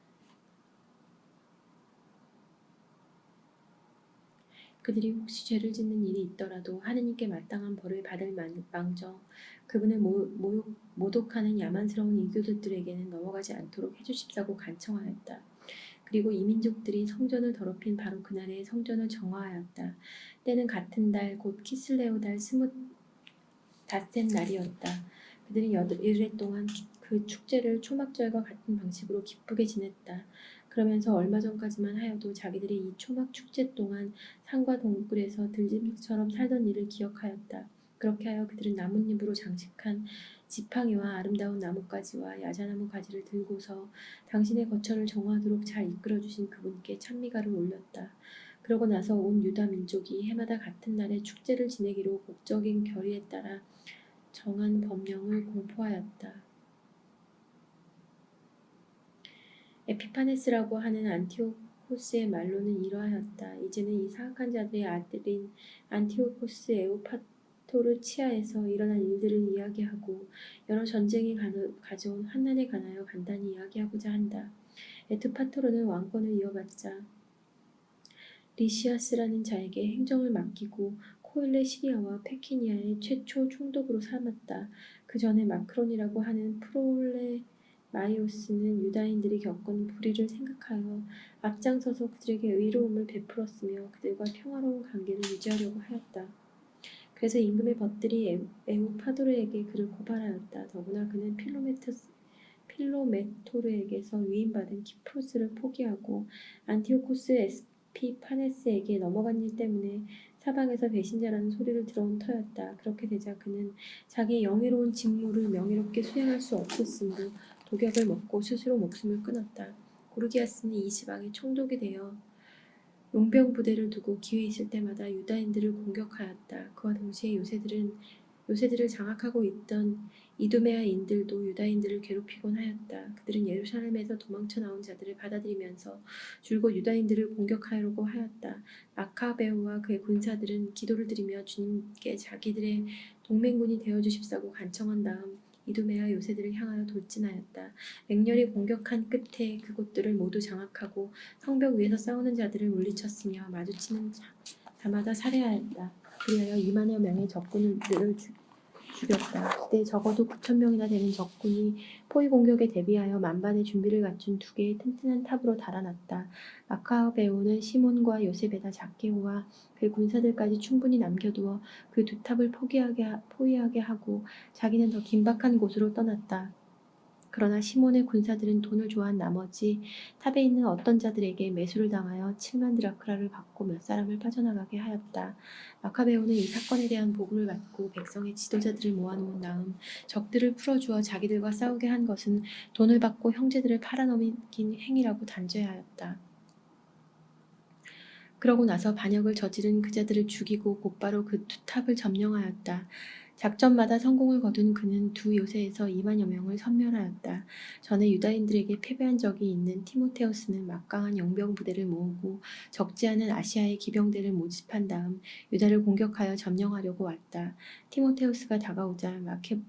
그들이 혹시 죄를 짓는 일이 있더라도 하느님께 마땅한 벌을 받을 망정 그분을 모독하는 야만스러운 이교도들에게는 넘어가지 않도록 해주십사고 간청하였다. 그리고 이 민족들이 성전을 더럽힌 바로 그날에 성전을 정화하였다. 때는 같은 달 곧 키슬레오 달 스무 닷센 날이었다. 그들은 열흘 동안 그 축제를 초막절과 같은 방식으로 기쁘게 지냈다. 그러면서 얼마 전까지만 하여도 자기들이 이 초막 축제 동안 산과 동굴에서 들짐승처럼 살던 일을 기억하였다. 그렇게 하여 그들은 나뭇잎으로 장식한 지팡이와 아름다운 나뭇가지와 야자나무 가지를 들고서 당신의 거처를 정화하도록 잘 이끌어주신 그분께 찬미가를 올렸다. 그러고 나서 온 유다 민족이 해마다 같은 날에 축제를 지내기로 법적인 결의에 따라 정한 법령을 공포하였다. 에피파네스라고 하는 안티오코스의 말로는 이러하였다. 이제는 이 사악한 자들의 아들인 안티오코스 에오파토르 치하에서 일어난 일들을 이야기하고 여러 전쟁이 가져온 환난에 관하여 간단히 이야기하고자 한다. 에투파토르는 왕권을 이어받자 리시아스라는 자에게 행정을 맡기고 코일레 시리아와 페키니아의 최초 총독으로 삼았다. 그 전에 마크론이라고 하는 프롤레마이오스는 유다인들이 겪은 불의를 생각하여 앞장서서 그들에게 의로움을 베풀었으며 그들과 평화로운 관계를 유지하려고 하였다. 그래서 임금의 벗들이 에우파도르에게 그를 고발하였다. 더구나 그는 필로메토르에게서 위임받은 키프로스를 포기하고 안티오코스 에피파네스에게 넘어간 일 때문에 사방에서 배신자라는 소리를 들어온 터였다. 그렇게 되자 그는 자기의 영예로운 직무를 명예롭게 수행할 수 없었으므로 독약을 먹고 스스로 목숨을 끊었다. 고르기아스는 이 지방의 총독이 되어 용병 부대를 두고 기회 있을 때마다 유다인들을 공격하였다. 그와 동시에 요새들을 장악하고 있던 이두메아인들도 유다인들을 괴롭히곤 하였다. 그들은 예루살렘에서 도망쳐 나온 자들을 받아들이면서 줄곧 유다인들을 공격하려고 하였다. 마카베오와 그의 군사들은 기도를 드리며 주님께 자기들의 동맹군이 되어주십사고 간청한 다음 이두메아 요새들을 향하여 돌진하였다. 맹렬히 공격한 끝에 그곳들을 모두 장악하고 성벽 위에서 싸우는 자들을 물리쳤으며 마주치는 자마다 살해하였다. 그리하여 2만여 명의 적군들을 죽였다. 그때 적어도 9,000명이나 되는 적군이 포위 공격에 대비하여 만반의 준비를 갖춘 2개의 튼튼한 탑으로 달아났다. 마카베오는 시몬과 요셉에다 작게오와 그의 군사들까지 충분히 남겨두어 그 2탑을 포위하게 하고 자기는 더 긴박한 곳으로 떠났다. 그러나 시몬의 군사들은 돈을 좋아한 나머지 탑에 있는 어떤 자들에게 매수를 당하여 7만 드라크라를 받고 몇 사람을 빠져나가게 하였다. 마카베오는 이 사건에 대한 보고를 받고 백성의 지도자들을 모아놓은 다음 적들을 풀어주어 자기들과 싸우게 한 것은 돈을 받고 형제들을 팔아넘긴 행위라고 단죄하였다. 그러고 나서 반역을 저지른 그 자들을 죽이고 곧바로 그 2탑을 점령하였다. 작전마다 성공을 거둔 그는 2 요새에서 2만여 명을 섬멸하였다. 전에 유다인들에게 패배한 적이 있는 티모테우스는 막강한 용병 부대를 모으고 적지 않은 아시아의 기병대를 모집한 다음 유다를 공격하여 점령하려고 왔다. 티모테우스가 다가오자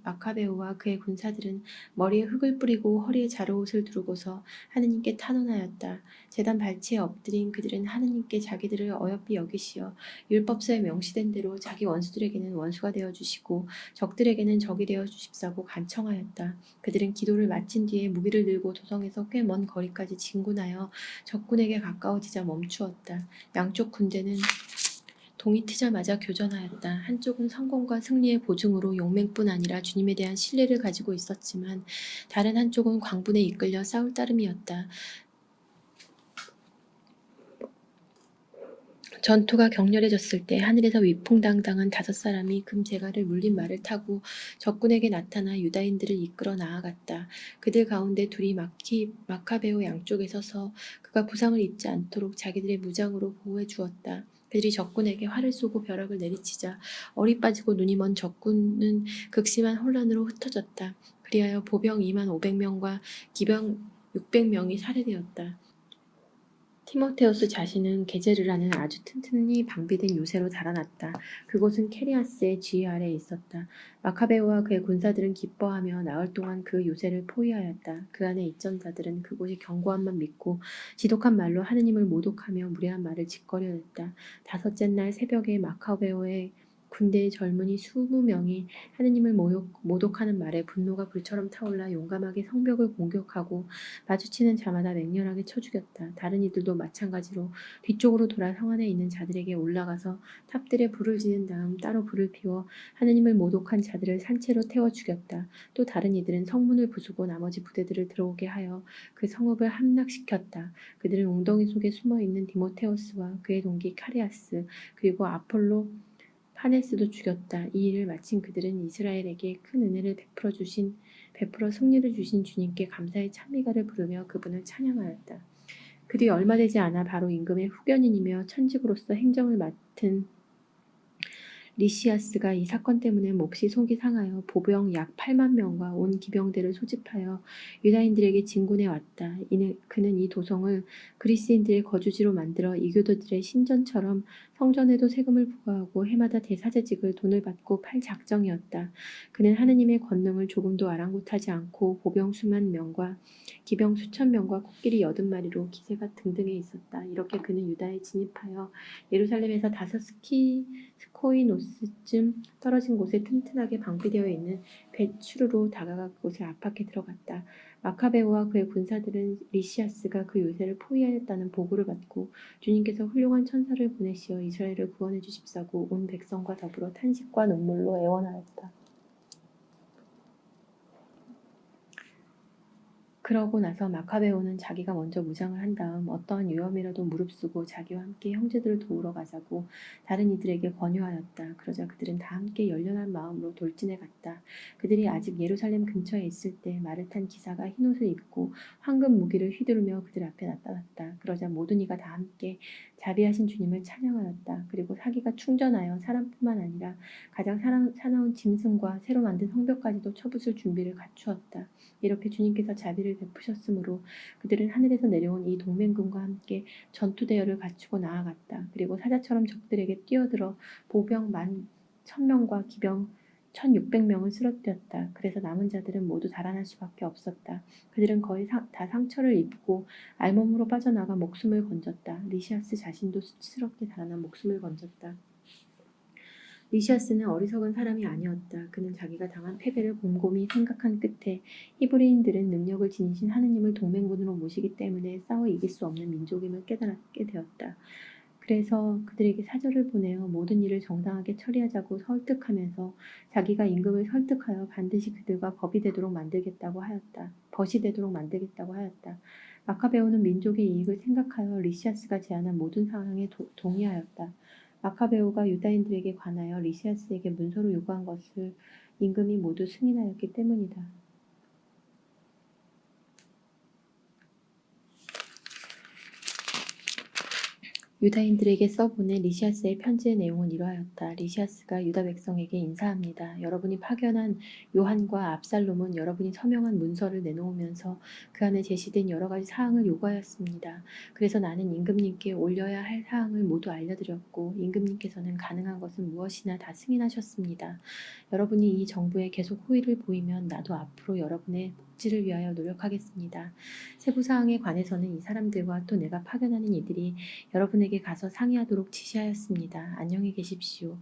마카베오와 그의 군사들은 머리에 흙을 뿌리고 허리에 자루옷을 두르고서 하느님께 탄원하였다. 제단 발치에 엎드린 그들은 하느님께 자기들을 어여삐 여기시어 율법서에 명시된 대로 자기 원수들에게는 원수가 되어주시고 적들에게는 적이 되어주십사고 간청하였다. 그들은 기도를 마친 뒤에 무기를 들고 도성에서 꽤 먼 거리까지 진군하여 적군에게 가까워지자 멈추었다. 양쪽 군대는 동이 트자마자 교전하였다. 한쪽은 성공과 승리의 보증으로 용맹뿐 아니라 주님에 대한 신뢰를 가지고 있었지만 다른 한쪽은 광분에 이끌려 싸울 따름이었다. 전투가 격렬해졌을 때 하늘에서 위풍당당한 5사람이 금제갈을 물린 말을 타고 적군에게 나타나 유다인들을 이끌어 나아갔다. 그들 가운데 둘이 마카베오 양쪽에 서서 그가 부상을 입지 않도록 자기들의 무장으로 보호해 주었다. 그들이 적군에게 활을 쏘고 벼락을 내리치자 얼이 빠지고 눈이 먼 적군은 극심한 혼란으로 흩어졌다. 그리하여 보병 2만 500명과 기병 600명이 살해되었다. 티모테우스 자신은 게제르라는 아주 튼튼히 방비된 요새로 달아났다. 그곳은 캐리아스의 지휘 아래에 있었다. 마카베오와 그의 군사들은 기뻐하며 나흘 동안 그 요새를 포위하였다. 그 안에 있던 자들은 그곳이 견고함만 믿고 지독한 말로 하느님을 모독하며 무례한 말을 짓거려 했다. 다섯째 날 새벽에 마카베오의 군대의 젊은이 20명이 하느님을 모독하는 말에 분노가 불처럼 타올라 용감하게 성벽을 공격하고 마주치는 자마다 맹렬하게 쳐 죽였다. 다른 이들도 마찬가지로 뒤쪽으로 돌아 성 안에 있는 자들에게 올라가서 탑들에 불을 지은 다음 따로 불을 피워 하느님을 모독한 자들을 산채로 태워 죽였다. 또 다른 이들은 성문을 부수고 나머지 부대들을 들어오게 하여 그 성읍을 함락시켰다. 그들은 웅덩이 속에 숨어있는 디모테우스와 그의 동기 카리아스 그리고 아폴로 파네스도 죽였다. 이 일을 마친 그들은 이스라엘에게 큰 은혜를 베풀어 승리를 주신 주님께 감사의 찬미가를 부르며 그분을 찬양하였다. 그뒤 얼마 되지 않아 바로 임금의 후견인이며 천직으로서 행정을 맡은 리시아스가 이 사건 때문에 몹시 속이 상하여 보병 약 8만 명과 온 기병대를 소집하여 유다인들에게 진군해 왔다. 그는 이 도성을 그리스인들의 거주지로 만들어 이교도들의 신전처럼 성전에도 세금을 부과하고 해마다 대사제직을 돈을 받고 팔 작정이었다. 그는 하느님의 권능을 조금도 아랑곳하지 않고 보병 수만 명과 기병 수천 명과 코끼리 80마리로 기세가 등등해 있었다. 이렇게 그는 유다에 진입하여 예루살렘에서 5스코이노스쯤 떨어진 곳에 튼튼하게 방비되어 있는 벳추르로 다가가 그곳을 압박해 들어갔다. 마카베오와 그의 군사들은 리시아스가 그 요새를 포위하였다는 보고를 받고 주님께서 훌륭한 천사를 보내시어 이스라엘을 구원해 주십사고 온 백성과 더불어 탄식과 눈물로 애원하였다. 그러고 나서 마카베오는 자기가 먼저 무장을 한 다음 어떠한 위험이라도 무릅쓰고 자기와 함께 형제들을 도우러 가자고 다른 이들에게 권유하였다. 그러자 그들은 다 함께 열렬한 마음으로 돌진해 갔다. 그들이 아직 예루살렘 근처에 있을 때 말을 탄 기사가 흰옷을 입고 황금 무기를 휘두르며 그들 앞에 나타났다. 그러자 모든 이가 다 함께 자비하신 주님을 찬양하였다. 그리고 사기가 충전하여 사람뿐만 아니라 가장 사나운 짐승과 새로 만든 성벽까지도 쳐부술 준비를 갖추었다. 이렇게 주님께서 자비를 베푸셨으므로 그들은 하늘에서 내려온 이 동맹군과 함께 전투 대열을 갖추고 나아갔다. 그리고 사자처럼 적들에게 뛰어들어 보병 10,000명과 기병 1,600명을 쓰러뜨렸다. 그래서 남은 자들은 모두 달아날 수밖에 없었다. 그들은 거의 다 상처를 입고 알몸으로 빠져나가 목숨을 건졌다. 리시아스 자신도 수치스럽게 달아나 목숨을 건졌다. 리시아스는 어리석은 사람이 아니었다. 그는 자기가 당한 패배를 곰곰이 생각한 끝에 히브리인들은 능력을 지니신 하느님을 동맹군으로 모시기 때문에 싸워 이길 수 없는 민족임을 깨달게 되었다. 그래서 그들에게 사절을 보내어 모든 일을 정당하게 처리하자고 설득하면서 자기가 임금을 설득하여 반드시 그들과 법이 되도록 만들겠다고 하였다. 마카베오는 민족의 이익을 생각하여 리시아스가 제안한 모든 상황에 동의하였다. 마카베오가 유다인들에게 관하여 리시아스에게 문서로 요구한 것을 임금이 모두 승인하였기 때문이다. 유다인들에게 써보낸 리시아스의 편지의 내용은 이러하였다. 리시아스가 유다 백성에게 인사합니다. 여러분이 파견한 요한과 압살롬은 여러분이 서명한 문서를 내놓으면서 그 안에 제시된 여러 가지 사항을 요구하였습니다. 그래서 나는 임금님께 올려야 할 사항을 모두 알려드렸고 임금님께서는 가능한 것은 무엇이나 다 승인하셨습니다. 여러분이 이 정부에 계속 호의를 보이면 나도 앞으로 여러분의 복지를 위하여 노력하겠습니다. 세부 사항에 관해서는 이 사람들과 또 내가 파견하는 이들이 여러분에게 가서 상의하도록 지시하였습니다. 안녕히 계십시오.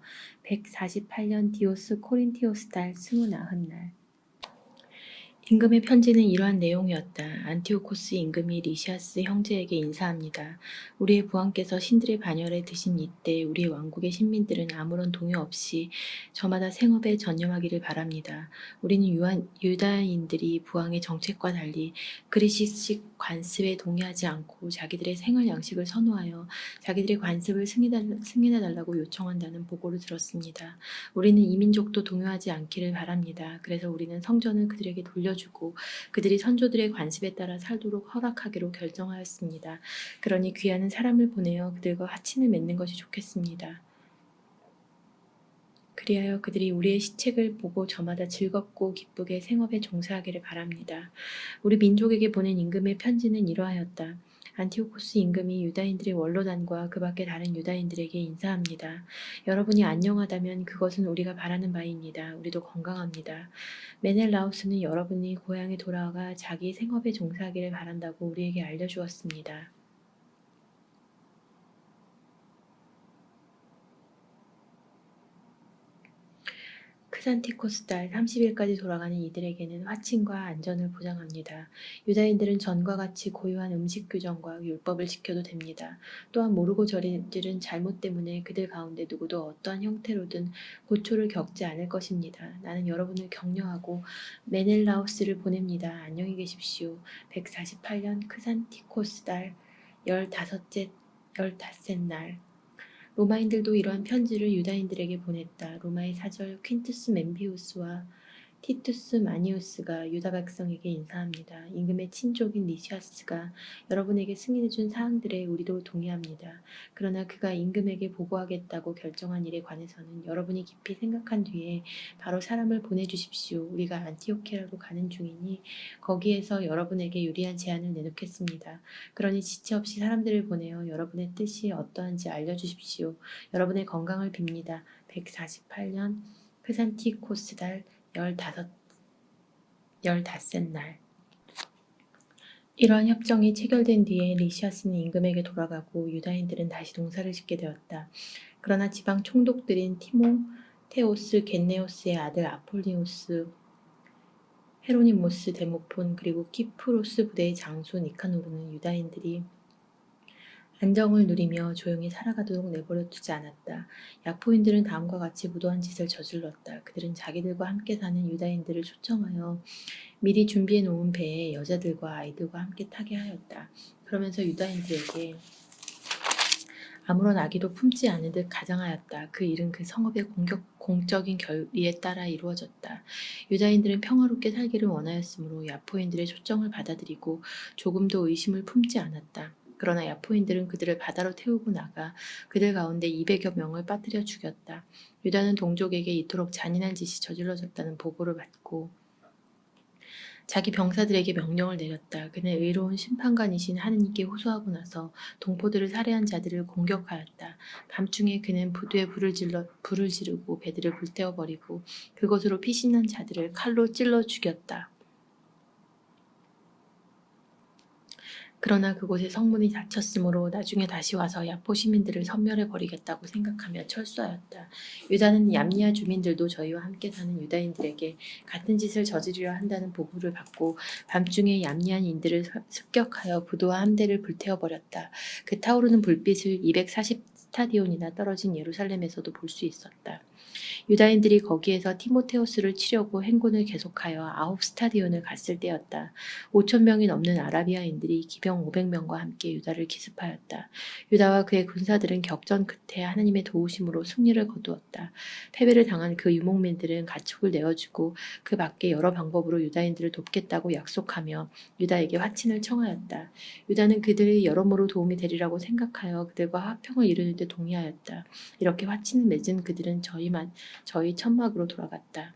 148년 디오스 코린티오스 달 29날 임금의 편지는 이러한 내용이었다. 안티오코스 임금이 리시아스 형제에게 인사합니다. 우리의 부왕께서 신들의 반열에 드신 이때 우리의 왕국의 신민들은 아무런 동요 없이 저마다 생업에 전념하기를 바랍니다. 우리는 유다인들이 부왕의 정책과 달리 그리스식 관습에 동의하지 않고 자기들의 생활 양식을 선호하여 자기들의 관습을 승인해달라고 요청한다는 보고를 들었습니다. 우리는 이 민족도 동요하지 않기를 바랍니다. 그래서 우리는 성전을 그들에게 돌려주었습니다. 물려주고 그들이 선조들의 관습에 따라 살도록 허락하기로 결정하였습니다. 그러니 귀하는 사람을 보내어 그들과 화친을 맺는 것이 좋겠습니다. 그리하여 그들이 우리의 시책을 보고 저마다 즐겁고 기쁘게 생업에 종사하기를 바랍니다. 우리 민족에게 보낸 임금의 편지는 이러하였다. 안티오코스 임금이 유다인들의 원로단과 그 밖의 다른 유다인들에게 인사합니다. 여러분이 안녕하다면 그것은 우리가 바라는 바입니다. 우리도 건강합니다. 메넬라우스는 여러분이 고향에 돌아가 자기 생업에 종사하기를 바란다고 우리에게 알려주었습니다. 크산티코스 달 30일까지 돌아가는 이들에게는 화친과 안전을 보장합니다. 유다인들은 전과 같이 고유한 음식 규정과 율법을 지켜도 됩니다. 또한 모르고 저지른 잘못 때문에 그들 가운데 누구도 어떠한 형태로든 고초를 겪지 않을 것입니다. 나는 여러분을 격려하고 메넬라우스를 보냅니다. 안녕히 계십시오. 148년 크산티코스 달 15째 날 로마인들도 이러한 편지를 유다인들에게 보냈다. 로마의 사절 퀸투스 멤비우스와 티투스 마니우스가 유다 백성에게 인사합니다. 임금의 친족인 리시아스가 여러분에게 승인해준 사항들에 우리도 동의합니다. 그러나 그가 임금에게 보고하겠다고 결정한 일에 관해서는 여러분이 깊이 생각한 뒤에 바로 사람을 보내주십시오. 우리가 안티오키아로 가는 중이니 거기에서 여러분에게 유리한 제안을 내놓겠습니다. 그러니 지체 없이 사람들을 보내어 여러분의 뜻이 어떠한지 알려주십시오. 여러분의 건강을 빕니다. 148년 크산티코스 달 15날 이러한 협정이 체결된 뒤에 리시아스는 임금에게 돌아가고 유다인들은 다시 농사를 짓게 되었다. 그러나 지방 총독들인 티모테오스 겐네오스의 아들 아폴리오스 헤로니모스 데모폰 그리고 키프로스 부대의 장수 니카노르는 유다인들이 안정을 누리며 조용히 살아가도록 내버려 두지 않았다. 약포인들은 다음과 같이 무도한 짓을 저질렀다. 그들은 자기들과 함께 사는 유다인들을 초청하여 미리 준비해 놓은 배에 여자들과 아이들과 함께 타게 하였다. 그러면서 유다인들에게 아무런 아기도 품지 않은 듯 가장하였다. 그 일은 그 성읍의 공적인 결의에 따라 이루어졌다. 유다인들은 평화롭게 살기를 원하였으므로 야포인들의 초청을 받아들이고 조금도 의심을 품지 않았다. 그러나 야포인들은 그들을 바다로 태우고 나가 그들 가운데 200여 명을 빠뜨려 죽였다. 유다는 동족에게 이토록 잔인한 짓이 저질러졌다는 보고를 받고 자기 병사들에게 명령을 내렸다. 그는 의로운 심판관이신 하느님께 호소하고 나서 동포들을 살해한 자들을 공격하였다. 밤중에 그는 부두에 불을 지르고 배들을 불태워버리고 그것으로 피신한 자들을 칼로 찔러 죽였다. 그러나 그곳에 성문이 닫혔으므로 나중에 다시 와서 야포 시민들을 섬멸해 버리겠다고 생각하며 철수하였다. 유다는 얌니아 주민들도 저희와 함께 사는 유다인들에게 같은 짓을 저지르려 한다는 보고를 받고 밤중에 얌니아인들을 습격하여 부두와 함대를 불태워 버렸다. 그 타오르는 불빛을 240스타디온이나 떨어진 예루살렘에서도 볼 수 있었다. 유다인들이 거기에서 티모테우스를 치려고 행군을 계속하여 9스타디온을 갔을 때였다. 5,000명이 넘는 아라비아인들이 기병 500명과 함께 유다를 기습하였다. 유다와 그의 군사들은 격전 끝에 하나님의 도우심으로 승리를 거두었다. 패배를 당한 그 유목민들은 가축을 내어주고 그 밖에 여러 방법으로 유다인들을 돕겠다고 약속하며 유다에게 화친을 청하였다. 유다는 그들이 여러모로 도움이 되리라고 생각하여 그들과 화평을 이루는 데 동의하였다. 이렇게 화친을 맺은 그들은 저희 천막으로 돌아갔다.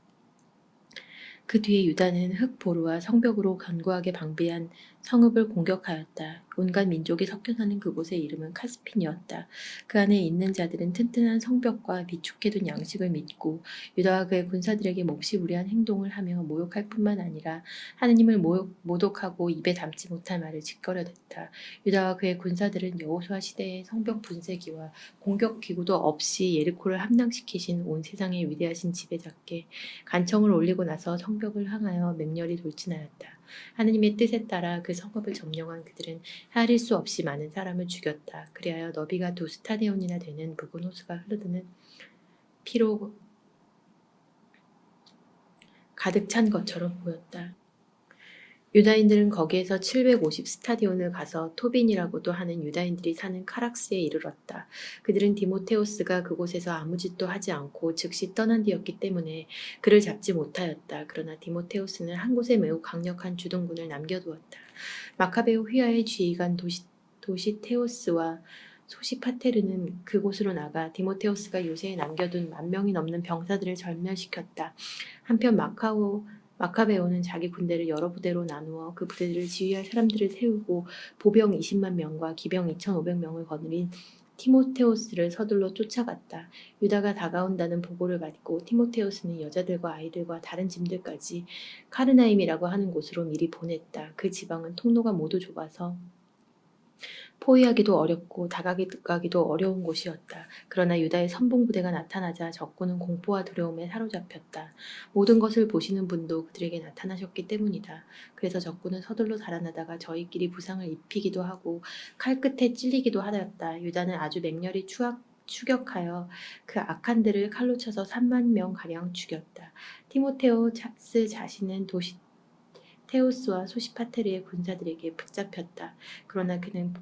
그 뒤에 유다는 흙보루와 성벽으로 견고하게 방비한 성읍을 공격하였다. 온갖 민족이 섞여 사는 그곳의 이름은 카스핀이었다. 그 안에 있는 자들은 튼튼한 성벽과 비축해둔 양식을 믿고 유다와 그의 군사들에게 몹시 무례한 행동을 하며 모욕할 뿐만 아니라 하느님을 모독하고 입에 담지 못할 말을 짓거려댔다. 유다와 그의 군사들은 여호수아 시대의 성벽 분쇄기와 공격 기구도 없이 예리코를 함락시키신 온 세상의 위대하신 지배자께 간청을 올리고 나서 성벽을 향하여 맹렬히 돌진하였다. 하느님의 뜻에 따라 그 성읍을 점령한 그들은 헤아릴 수 없이 많은 사람을 죽였다. 그리하여 너비가 2스타디온이나 되는 붉은 호수가 흐르드는 피로 가득 찬 것처럼 보였다. 유다인들은 거기에서 750 스타디온을 가서 토빈이라고도 하는 유다인들이 사는 카락스에 이르렀다. 그들은 디모테오스가 그곳에서 아무 짓도 하지 않고 즉시 떠난 뒤였기 때문에 그를 잡지 못하였다. 그러나 디모테오스는 한 곳에 매우 강력한 주둔군을 남겨두었다. 마카베오 휘하의 지휘관 도시테오스와 소시파테르는 그곳으로 나가 디모테오스가 요새에 남겨둔 10,000명이 넘는 병사들을 절멸시켰다. 한편 마카베오는 자기 군대를 여러 부대로 나누어 그 부대들을 지휘할 사람들을 세우고 보병 20만 명과 기병 2,500명을 거느린 티모테오스를 서둘러 쫓아갔다. 유다가 다가온다는 보고를 받고 티모테오스는 여자들과 아이들과 다른 짐들까지 카르나임이라고 하는 곳으로 미리 보냈다. 그 지방은 통로가 모두 좁아서 포위하기도 어렵고 다가가기도 어려운 곳이었다. 그러나 유다의 선봉부대가 나타나자 적군은 공포와 두려움에 사로잡혔다. 모든 것을 보시는 분도 그들에게 나타나셨기 때문이다. 그래서 적군은 서둘러 달아나다가 저희끼리 부상을 입히기도 하고 칼끝에 찔리기도 하였다. 유다는 아주 맹렬히 추격하여 그 악한들을 칼로 쳐서 3만 명가량 죽였다. 티모테오스 자신은 테오스와 소시파테르의 군사들에게 붙잡혔다. 그러나 그는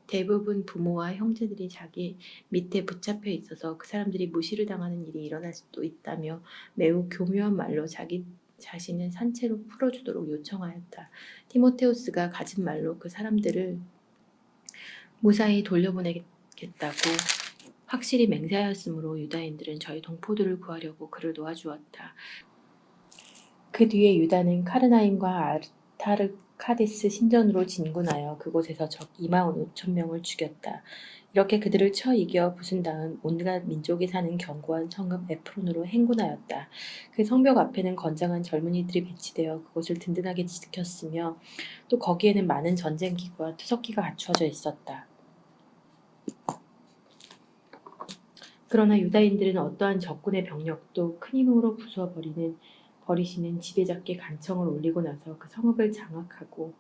대부분 부모와 형제들이 자기 밑에 붙잡혀 있어서 그 사람들이 무시를 당하는 일이 일어날 수도 있다며 매우 교묘한 말로 자기 자신을 산채로 풀어주도록 요청하였다. 티모테우스가 가진 말로 그 사람들을 무사히 돌려보내겠다고 확실히 맹세하였으므로 유다인들은 저희 동포들을 구하려고 그를 도와주었다. 그 뒤에 유다는 카르나임과 아르타르카디스 신전으로 진군하여 그곳에서 적 25,000명을 죽였다. 이렇게 그들을 쳐 이겨 부순 다음 온갖 민족이 사는 견고한 성읍 에프론으로 행군하였다. 그 성벽 앞에는 건장한 젊은이들이 배치되어 그곳을 든든하게 지켰으며 또 거기에는 많은 전쟁기구와 투석기가 갖추어져 있었다. 그러나 유다인들은 어떠한 적군의 병력도 큰 힘으로 부수어 버리시는 지배자께 간청을 올리고 나서 그 성읍을 장악하고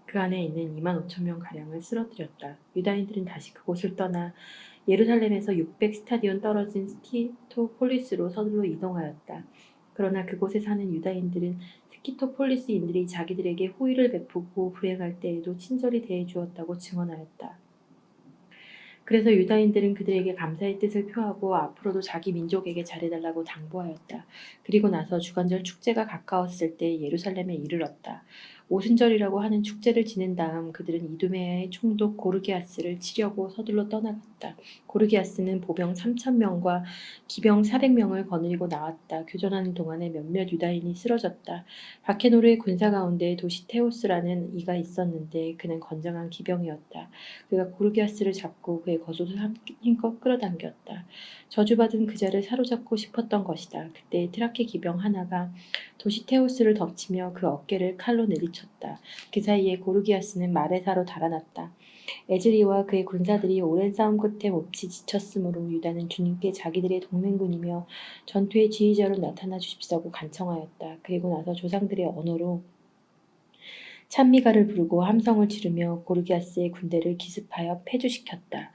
그 안에 있는 25,000명가량을 쓰러뜨렸다. 유다인들은 다시 그곳을 떠나 예루살렘에서 600 스타디온 떨어진 스키토폴리스로 서둘러 이동하였다. 그러나 그곳에 사는 유다인들은 스키토폴리스인들이 자기들에게 호의를 베푸고 불행할 때에도 친절히 대해주었다고 증언하였다. 그래서 유다인들은 그들에게 감사의 뜻을 표하고 앞으로도 자기 민족에게 잘해달라고 당부하였다. 그리고 나서 주간절 축제가 가까웠을 때 예루살렘에 이르렀다. 오순절이라고 하는 축제를 지낸 다음 그들은 이두메아의 총독 고르기아스를 치려고 서둘러 떠나갔다. 고르기아스는 보병 3,000명과 기병 400명을 거느리고 나왔다. 교전하는 동안에 몇몇 유다인이 쓰러졌다. 바케노르의 군사 가운데 도시테오스라는 이가 있었는데 그는 건장한 기병이었다. 그가 고르기아스를 잡고 그의 겉옷을 힘껏 끌어당겼다. 저주받은 그자를 사로잡고 싶었던 것이다. 그때 트라케 기병 하나가 도시테오스를 덮치며 그 어깨를 칼로 내리쳤다. 그 사이에 고르기아스는 마레사로 달아났다. 에즈리와 그의 군사들이 오랜 싸움 끝에 몹시 지쳤으므로 유다는 주님께 자기들의 동맹군이며 전투의 지휘자로 나타나 주십사고 간청하였다. 그리고 나서 조상들의 언어로 찬미가를 부르고 함성을 지르며 고르기아스의 군대를 기습하여 패주시켰다.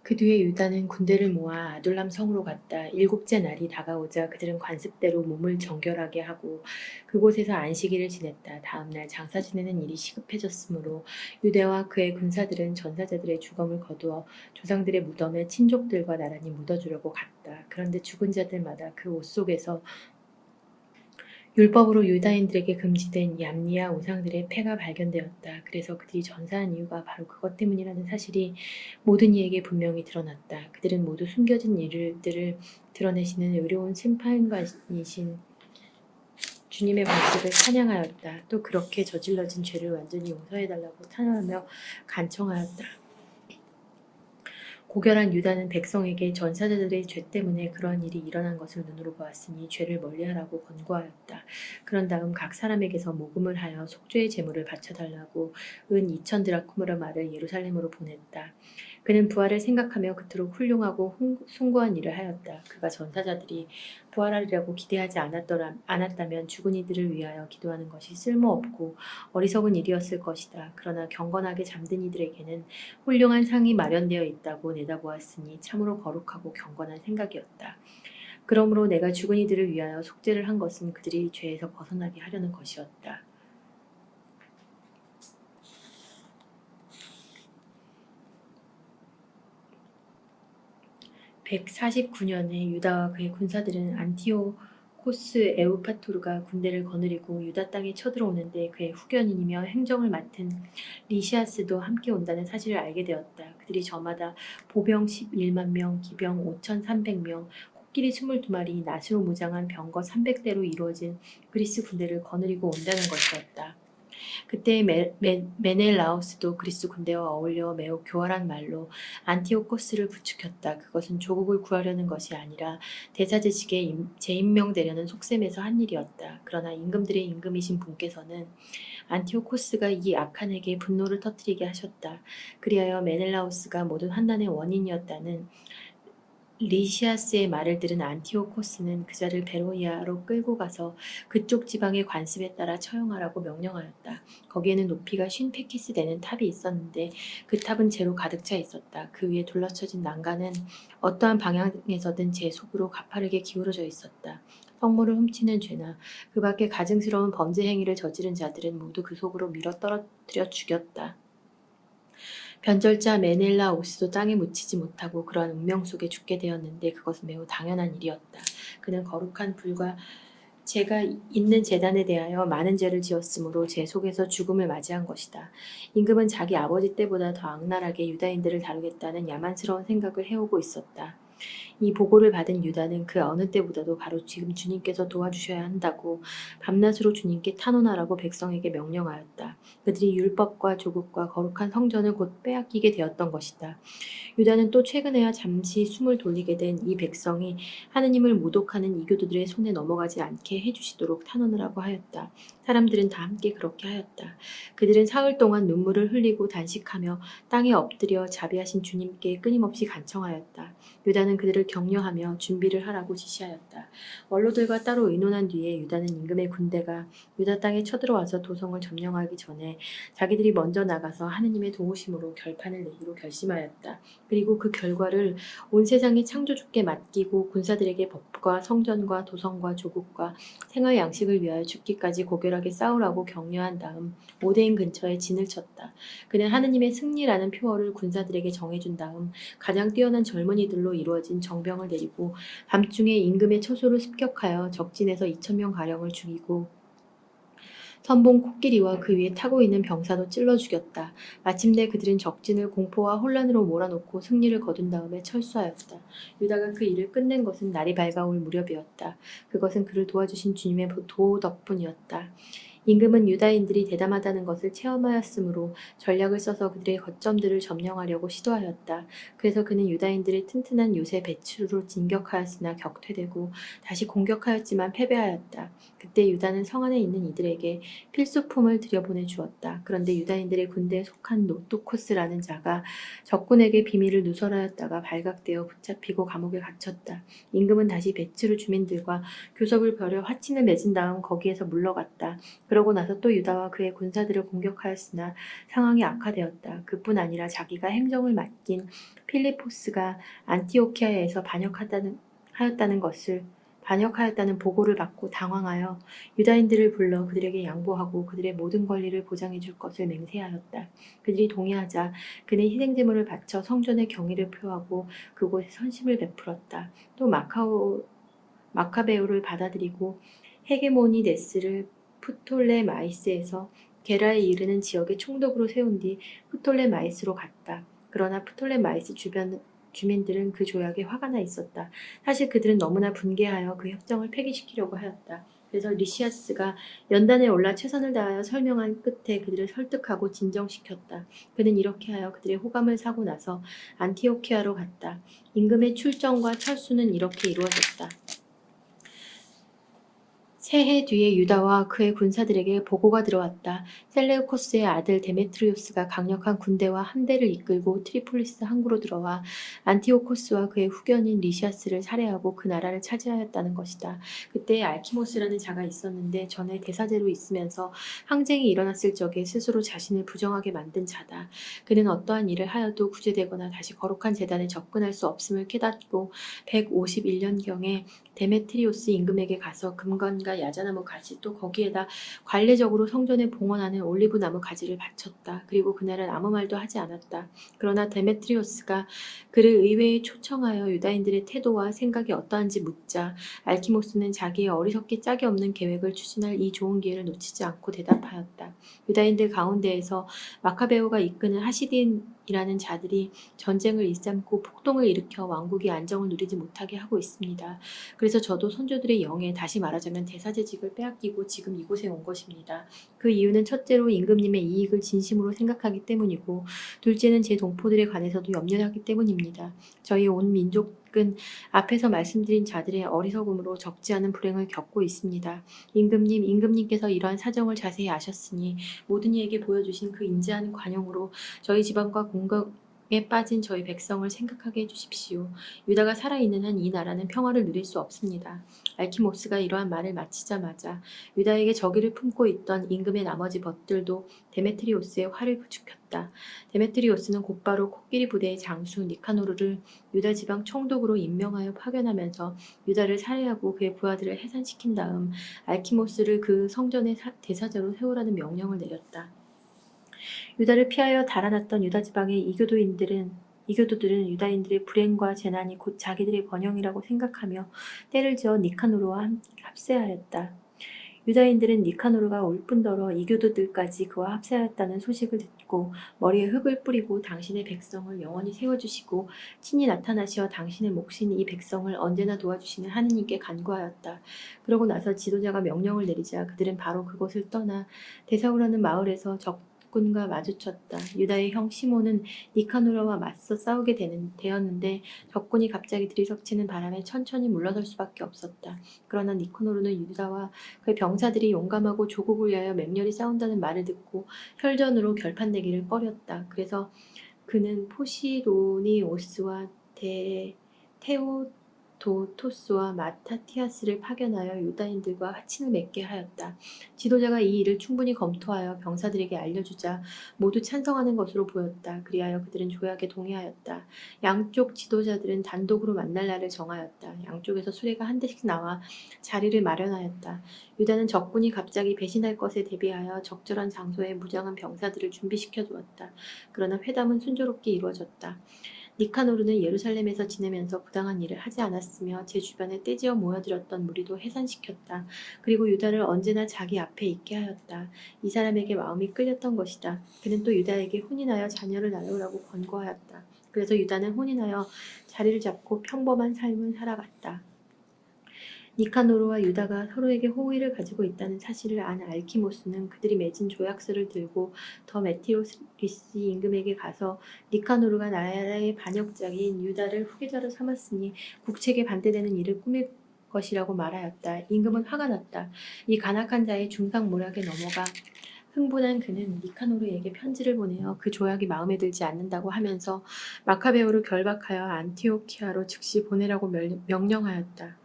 그 뒤에 유다는 군대를 모아 아둘람 성으로 갔다. 7째 날이 다가오자 그들은 관습대로 몸을 정결하게 하고 그곳에서 안식일을 지냈다. 다음 날 장사 지내는 일이 시급해졌으므로 유대와 그의 군사들은 전사자들의 주검을 거두어 조상들의 무덤에 친족들과 나란히 묻어주려고 갔다. 그런데 죽은 자들마다 그 옷 속에서 율법으로 유다인들에게 금지된 얌리와 우상들의 폐가 발견되었다. 그래서 그들이 전사한 이유가 바로 그것 때문이라는 사실이 모든 이에게 분명히 드러났다. 그들은 모두 숨겨진 일들을 드러내시는 의로운 심판관이신 주님의 모습을 찬양하였다. 또 그렇게 저질러진 죄를 완전히 용서해달라고 탄원하며 간청하였다. 고결한 유다는 백성에게 전사자들의 죄 때문에 그러한 일이 일어난 것을 눈으로 보았으니 죄를 멀리하라고 권고하였다. 그런 다음 각 사람에게서 모금을 하여 속죄의 제물을 바쳐달라고 은 2,000 드라크마를 예루살렘으로 보냈다. 그는 부활을 생각하며 그토록 훌륭하고 숭고한 일을 하였다. 그가 전사자들이 부활하리라고 기대하지 않았다면 죽은 이들을 위하여 기도하는 것이 쓸모없고 어리석은 일이었을 것이다. 그러나 경건하게 잠든 이들에게는 훌륭한 상이 마련되어 있다고 내다보았으니 참으로 거룩하고 경건한 생각이었다. 그러므로 내가 죽은 이들을 위하여 속죄를 한 것은 그들이 죄에서 벗어나게 하려는 것이었다. 149년에 유다와 그의 군사들은 안티오코스 에우파토르가 군대를 거느리고 유다 땅에 쳐들어오는데 그의 후견인이며 행정을 맡은 리시아스도 함께 온다는 사실을 알게 되었다. 그들이 저마다 보병 11만 명, 기병 5,300명, 코끼리 22마리, 낫으로 무장한 병거 300대로 이루어진 그리스 군대를 거느리고 온다는 것이었다. 그때 메넬라오스도 그리스 군대와 어울려 매우 교활한 말로 안티오코스를 부추겼다. 그것은 조국을 구하려는 것이 아니라 대사제직에 재임명되려는 속셈에서 한 일이었다. 그러나 임금들의 임금이신 분께서는 안티오코스가 이 악한에게 분노를 터뜨리게 하셨다. 그리하여 메넬라오스가 모든 환난의 원인이었다는 리시아스의 말을 들은 안티오코스는 그자를 베로이아로 끌고 가서 그쪽 지방의 관습에 따라 처형하라고 명령하였다. 거기에는 높이가 50페키스 되는 탑이 있었는데 그 탑은 재로 가득 차 있었다. 그 위에 둘러쳐진 난간은 어떠한 방향에서든 제 속으로 가파르게 기울어져 있었다. 성물을 훔치는 죄나 그 밖에 가증스러운 범죄 행위를 저지른 자들은 모두 그 속으로 밀어 떨어뜨려 죽였다. 변절자 메넬라오스도 땅에 묻히지 못하고 그러한 운명 속에 죽게 되었는데 그것은 매우 당연한 일이었다. 그는 거룩한 불과 제가 있는 제단에 대하여 많은 죄를 지었으므로 제 속에서 죽음을 맞이한 것이다. 임금은 자기 아버지 때보다 더 악랄하게 유다인들을 다루겠다는 야만스러운 생각을 해오고 있었다. 이 보고를 받은 유다는 그 어느 때보다도 바로 지금 주님께서 도와주셔야 한다고 밤낮으로 주님께 탄원하라고 백성에게 명령하였다. 그들이 율법과 조국과 거룩한 성전을 곧 빼앗기게 되었던 것이다. 유다는 또 최근에야 잠시 숨을 돌리게 된 이 백성이 하느님을 모독하는 이교도들의 손에 넘어가지 않게 해주시도록 탄원을 하고 하였다. 사람들은 다 함께 그렇게 하였다. 그들은 사흘 동안 눈물을 흘리고 단식하며 땅에 엎드려 자비하신 주님께 끊임없이 간청하였다. 유다는 그들을 격려하며 준비를 하라고 지시하였다. 원로들과 따로 의논한 뒤에 유다는 임금의 군대가 유다 땅에 쳐들어와서 도성을 점령하기 전에 자기들이 먼저 나가서 하느님의 도우심으로 결판을 내기로 결심하였다. 그리고 그 결과를 온 세상의 창조주께 맡기고 군사들에게 법과 성전과 도성과 조국과 생활 양식을 위하여 죽기까지 고결하게 싸우라고 격려한 다음 오데인 근처에 진을 쳤다. 그는 하느님의 승리라는 표어를 군사들에게 정해준 다음 가장 뛰어난 젊은이들로 이루어진 정병을 내리고 밤중에 임금의 처소를 습격하여 적진에서 2,000명가량을 죽이고 선봉 코끼리와 그 위에 타고 있는 병사도 찔러 죽였다. 마침내 그들은 적진을 공포와 혼란으로 몰아놓고 승리를 거둔 다음에 철수하였다. 유다가 그 일을 끝낸 것은 날이 밝아올 무렵이었다. 그것은 그를 도와주신 주님의 도우 덕분이었다. 임금은 유다인들이 대담하다는 것을 체험하였으므로 전략을 써서 그들의 거점들을 점령하려고 시도하였다. 그래서 그는 유다인들의 튼튼한 요새 배추로 진격하였으나 격퇴되고 다시 공격하였지만 패배하였다. 그때 유다는 성 안에 있는 이들에게 필수품을 들여보내 주었다. 그런데 유다인들의 군대에 속한 노토코스라는 자가 적군에게 비밀을 누설하였다가 발각되어 붙잡히고 감옥에 갇혔다. 임금은 다시 배추르 주민들과 교섭을 벌여 화친을 맺은 다음 거기에서 물러갔다. 그러고 나서 또 유다와 그의 군사들을 공격하였으나 상황이 악화되었다. 그뿐 아니라 자기가 행정을 맡긴 필리포스가 안티오키아에서 반역하였다는 보고를 받고 당황하여 유다인들을 불러 그들에게 양보하고 그들의 모든 권리를 보장해 줄 것을 맹세하였다. 그들이 동의하자 그는 희생제물을 바쳐 성전의 경의를 표하고 그곳에 선심을 베풀었다. 또 마카베오를 받아들이고 헤게모니데스를 프톨레마이스에서 게라에 이르는 지역에 총독으로 세운 뒤 프톨레마이스로 갔다. 그러나 프톨레마이스 주변 주민들은 그 조약에 화가 나 있었다. 사실 그들은 너무나 분개하여 그 협정을 폐기시키려고 하였다. 그래서 리시아스가 연단에 올라 최선을 다하여 설명한 끝에 그들을 설득하고 진정시켰다. 그는 이렇게 하여 그들의 호감을 사고 나서 안티오키아로 갔다. 임금의 출정과 철수는 이렇게 이루어졌다. 새해 뒤에 유다와 그의 군사들에게 보고가 들어왔다. 셀레우코스의 아들 데메트리우스가 강력한 군대와 함대를 이끌고 트리폴리스 항구로 들어와 안티오코스와 그의 후견인 리시아스를 살해하고 그 나라를 차지하였다는 것이다. 그때 알키모스라는 자가 있었는데 전에 대사제로 있으면서 항쟁이 일어났을 적에 스스로 자신을 부정하게 만든 자다. 그는 어떠한 일을 하여도 구제되거나 다시 거룩한 제단에 접근할 수 없음을 깨닫고 151년경에 데메트리오스 임금에게 가서 금관과 야자나무 가지 또 거기에다 관례적으로 성전에 봉헌하는 올리브나무 가지를 바쳤다. 그리고 그날은 아무 말도 하지 않았다. 그러나 데메트리오스가 그를 의회에 초청하여 유다인들의 태도와 생각이 어떠한지 묻자 알키모스는 자기의 어리석기 짝이 없는 계획을 추진할 이 좋은 기회를 놓치지 않고 대답하였다. 유다인들 가운데에서 마카베오가 이끄는 하시딘이라는 자들이 전쟁을 일삼고 폭동을 일으켜 왕국이 안정을 누리지 못하게 하고 있습니다. 그래서 저도 선조들의 영에 다시 말하자면 대사제직을 빼앗기고 지금 이곳에 온 것입니다. 그 이유는 첫째로 임금님의 이익을 진심으로 생각하기 때문이고 둘째는 제 동포들에 관해서도 염려하기 때문입니다. 저희 온 민족은 앞에서 말씀드린 자들의 어리석음으로 적지 않은 불행을 겪고 있습니다. 임금님께서 이러한 사정을 자세히 아셨으니 모든 이에게 보여주신 그 인자한 관용으로 저희 지방과 공격에 빠진 저희 백성을 생각하게 해주십시오. 유다가 살아있는 한 이 나라는 평화를 누릴 수 없습니다. 알키모스가 이러한 말을 마치자마자 유다에게 적의를 품고 있던 임금의 나머지 벗들도 데메트리오스의 화를 부추겼다. 데메트리오스는 곧바로 코끼리 부대의 장수 니카노르를 유다 지방 총독으로 임명하여 파견하면서 유다를 살해하고 그의 부하들을 해산시킨 다음 알키모스를 그 성전의 대사자로 세우라는 명령을 내렸다. 유다를 피하여 달아났던 유다 지방의 이교도들은 유다인들의 불행과 재난이 곧 자기들의 번영이라고 생각하며 때를 지어 니카노르와 합세하였다. 유다인들은 니카노르가 올 뿐더러 이교도들까지 그와 합세하였다는 소식을 듣고 머리에 흙을 뿌리고 당신의 백성을 영원히 세워주시고 친히 나타나시어 당신의 몫인 이 백성을 언제나 도와주시는 하느님께 간구하였다. 그러고 나서 지도자가 명령을 내리자 그들은 바로 그곳을 떠나 데사우라는 마을에서 적군과 마주쳤다. 유다의 형 시몬은 니카노르와 맞서 싸우게 되었는데 적군이 갑자기 들이닥치는 바람에 천천히 물러설 수밖에 없었다. 그러나 니카노르는 유다와 그의 병사들이 용감하고 조국을 위하여 맹렬히 싸운다는 말을 듣고 혈전으로 결판내기를 꺼렸다. 그래서 그는 포시도니오스와 테오도토스와 마타티아스를 파견하여 유다인들과 화친을 맺게 하였다. 지도자가 이 일을 충분히 검토하여 병사들에게 알려주자 모두 찬성하는 것으로 보였다. 그리하여 그들은 조약에 동의하였다. 양쪽 지도자들은 단독으로 만날 날을 정하였다. 양쪽에서 수레가 한 대씩 나와 자리를 마련하였다. 유다는 적군이 갑자기 배신할 것에 대비하여 적절한 장소에 무장한 병사들을 준비시켜 두었다. 그러나 회담은 순조롭게 이루어졌다. 니카노르는 예루살렘에서 지내면서 부당한 일을 하지 않았으며 제 주변에 떼지어 모여들었던 무리도 해산시켰다. 그리고 유다를 언제나 자기 앞에 있게 하였다. 이 사람에게 마음이 끌렸던 것이다. 그는 또 유다에게 혼인하여 자녀를 낳으라고 권고하였다. 그래서 유다는 혼인하여 자리를 잡고 평범한 삶을 살아갔다. 니카노르와 유다가 서로에게 호의를 가지고 있다는 사실을 안 알키모스는 그들이 맺은 조약서를 들고 더메티로스 임금에게 가서 니카노르가 나라의 반역자인 유다를 후계자로 삼았으니 국책에 반대되는 일을 꾸밀 것이라고 말하였다. 임금은 화가 났다. 이 간악한 자의 중상모략에 넘어가 흥분한 그는 니카노르에게 편지를 보내어 그 조약이 마음에 들지 않는다고 하면서 마카베오를 결박하여 안티오키아로 즉시 보내라고 명령하였다.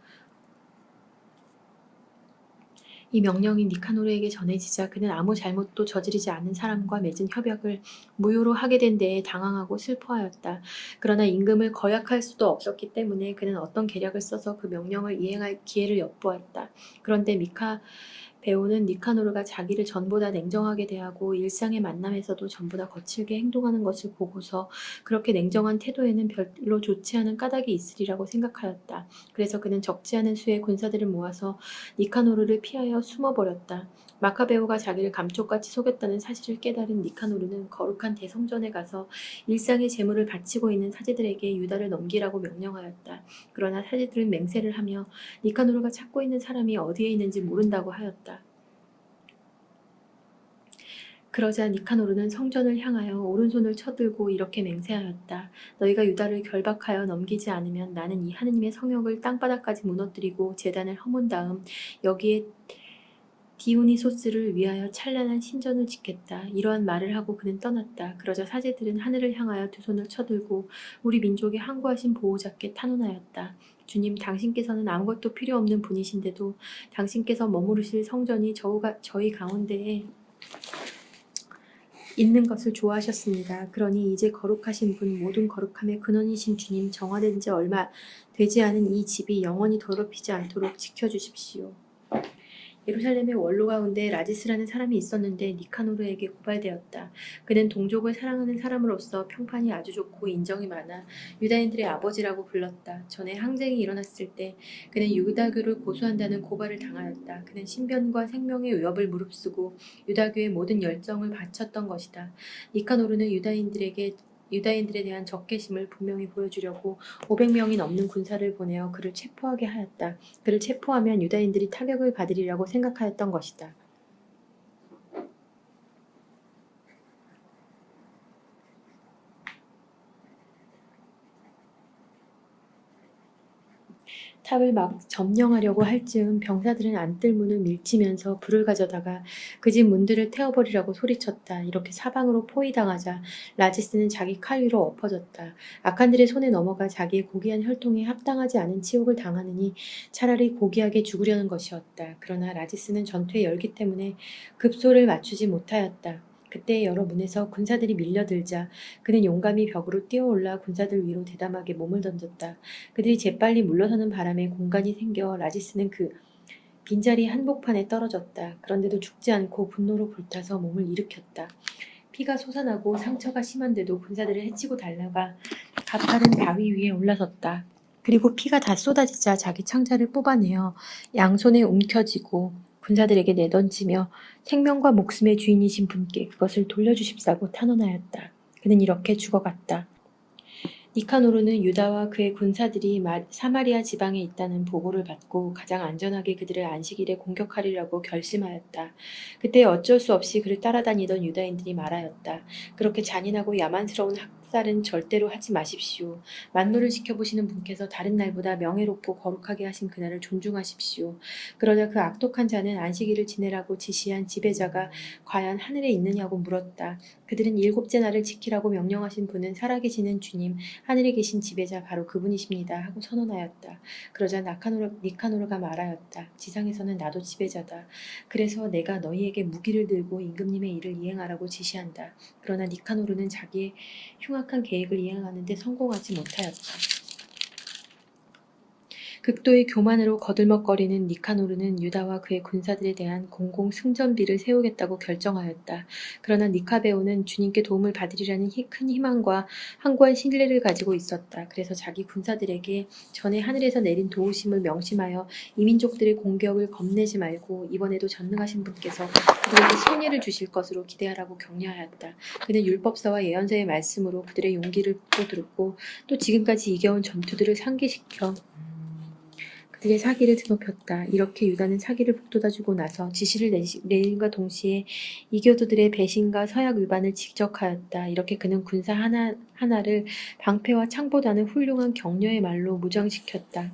이 명령이 니카노르에게 전해지자 그는 아무 잘못도 저지르지 않은 사람과 맺은 협약을 무효로 하게 된 데에 당황하고 슬퍼하였다. 그러나 임금을 거역할 수도 없었기 때문에 그는 어떤 계략을 써서 그 명령을 이행할 기회를 엿보았다. 그런데 베오는 니카노르가 자기를 전보다 냉정하게 대하고 일상의 만남에서도 전보다 거칠게 행동하는 것을 보고서 그렇게 냉정한 태도에는 별로 좋지 않은 까닭이 있으리라고 생각하였다. 그래서 그는 적지 않은 수의 군사들을 모아서 니카노르를 피하여 숨어버렸다. 마카베오가 자기를 감쪽같이 속였다는 사실을 깨달은 니카노르는 거룩한 대성전에 가서 일상의 재물을 바치고 있는 사제들에게 유다를 넘기라고 명령하였다. 그러나 사제들은 맹세를 하며 니카노르가 찾고 있는 사람이 어디에 있는지 모른다고 하였다. 그러자 니카노르는 성전을 향하여 오른손을 쳐들고 이렇게 맹세하였다. 너희가 유다를 결박하여 넘기지 않으면 나는 이 하느님의 성역을 땅바닥까지 무너뜨리고 제단을 허문 다음 여기에 디오니소스를 위하여 찬란한 신전을 짓겠다. 이러한 말을 하고 그는 떠났다. 그러자 사제들은 하늘을 향하여 두 손을 쳐들고 우리 민족의 항구하신 보호자께 탄원하였다. 주님, 당신께서는 아무것도 필요 없는 분이신데도 당신께서 머무르실 성전이 저희 가운데에 있는 것을 좋아하셨습니다. 그러니 이제 거룩하신 분, 모든 거룩함의 근원이신 주님, 정화된 지 얼마 되지 않은 이 집이 영원히 더럽히지 않도록 지켜주십시오. 예루살렘의 원로 가운데 라지스라는 사람이 있었는데 니카노르에게 고발되었다. 그는 동족을 사랑하는 사람으로서 평판이 아주 좋고 인정이 많아 유다인들의 아버지라고 불렀다. 전에 항쟁이 일어났을 때 그는 유다교를 고소한다는 고발을 당하였다. 그는 신변과 생명의 위협을 무릅쓰고 유다교의 모든 열정을 바쳤던 것이다. 니카노르는 유다인들에 대한 적개심을 분명히 보여주려고 500명이 넘는 군사를 보내어 그를 체포하게 하였다. 그를 체포하면 유다인들이 타격을 받으리라고 생각하였던 것이다. 탑을 막 점령하려고 할 즈음 병사들은 안뜰문을 밀치면서 불을 가져다가 그 집 문들을 태워버리라고 소리쳤다. 이렇게 사방으로 포위당하자 라지스는 자기 칼 위로 엎어졌다. 악한들의 손에 넘어가 자기의 고귀한 혈통에 합당하지 않은 치욕을 당하느니 차라리 고귀하게 죽으려는 것이었다. 그러나 라지스는 전투의 열기 때문에 급소를 맞추지 못하였다. 그때 여러 문에서 군사들이 밀려들자 그는 용감히 벽으로 뛰어올라 군사들 위로 대담하게 몸을 던졌다. 그들이 재빨리 물러서는 바람에 공간이 생겨 라지스는 그 빈자리 한복판에 떨어졌다. 그런데도 죽지 않고 분노로 불타서 몸을 일으켰다. 피가 솟아나고 상처가 심한데도 군사들을 해치고 달려가 가파른 바위 위에 올라섰다. 그리고 피가 다 쏟아지자 자기 창자를 뽑아내어 양손에 움켜쥐고 군사들에게 내던지며 생명과 목숨의 주인이신 분께 그것을 돌려주십사고 탄원하였다. 그는 이렇게 죽어갔다. 니카노르는 유다와 그의 군사들이 사마리아 지방에 있다는 보고를 받고 가장 안전하게 그들을 안식일에 공격하리라고 결심하였다. 그때 어쩔 수 없이 그를 따라다니던 유다인들이 말하였다. 그렇게 잔인하고 야만스러운 학살은 절대로 하지 마십시오. 만노를 지켜보시는 분께서 다른 날보다 명예롭고 거룩하게 하신 그날을 존중하십시오. 그러자 그 악독한 자는 안식일을 지내라고 지시한 지배자가 과연 하늘에 있느냐고 물었다. 그들은 7째 날을 지키라고 명령하신 분은 살아계시는 주님, 하늘에 계신 지배자 바로 그분이십니다 하고 선언하였다. 그러자 니카노르가 말하였다. 지상에서는 나도 지배자다. 그래서 내가 너희에게 무기를 들고 임금님의 일을 이행하라고 지시한다. 그러나 니카노르는 자기의 흉악한 계획을 이행하는 데 성공하지 못하였다. 극도의 교만으로 거들먹거리는 니카노르는 유다와 그의 군사들에 대한 공공 승전비를 세우겠다고 결정하였다. 그러나 니카베오는 주님께 도움을 받으리라는 큰 희망과 확고한 신뢰를 가지고 있었다. 그래서 자기 군사들에게 전에 하늘에서 내린 도우심을 명심하여 이민족들의 공격을 겁내지 말고 이번에도 전능하신 분께서 그들에게 승리를 주실 것으로 기대하라고 격려하였다. 그는 율법서와 예언서의 말씀으로 그들의 용기를 북돋우고 또 지금까지 이겨온 전투들을 상기시켜 그들의 사기를 드높였다. 이렇게 유다는 사기를 북돋아주고 나서 지시를 내림과 동시에 이교도들의 배신과 서약 위반을 지적하였다. 이렇게 그는 군사 하나를 방패와 창보다는 훌륭한 격려의 말로 무장시켰다.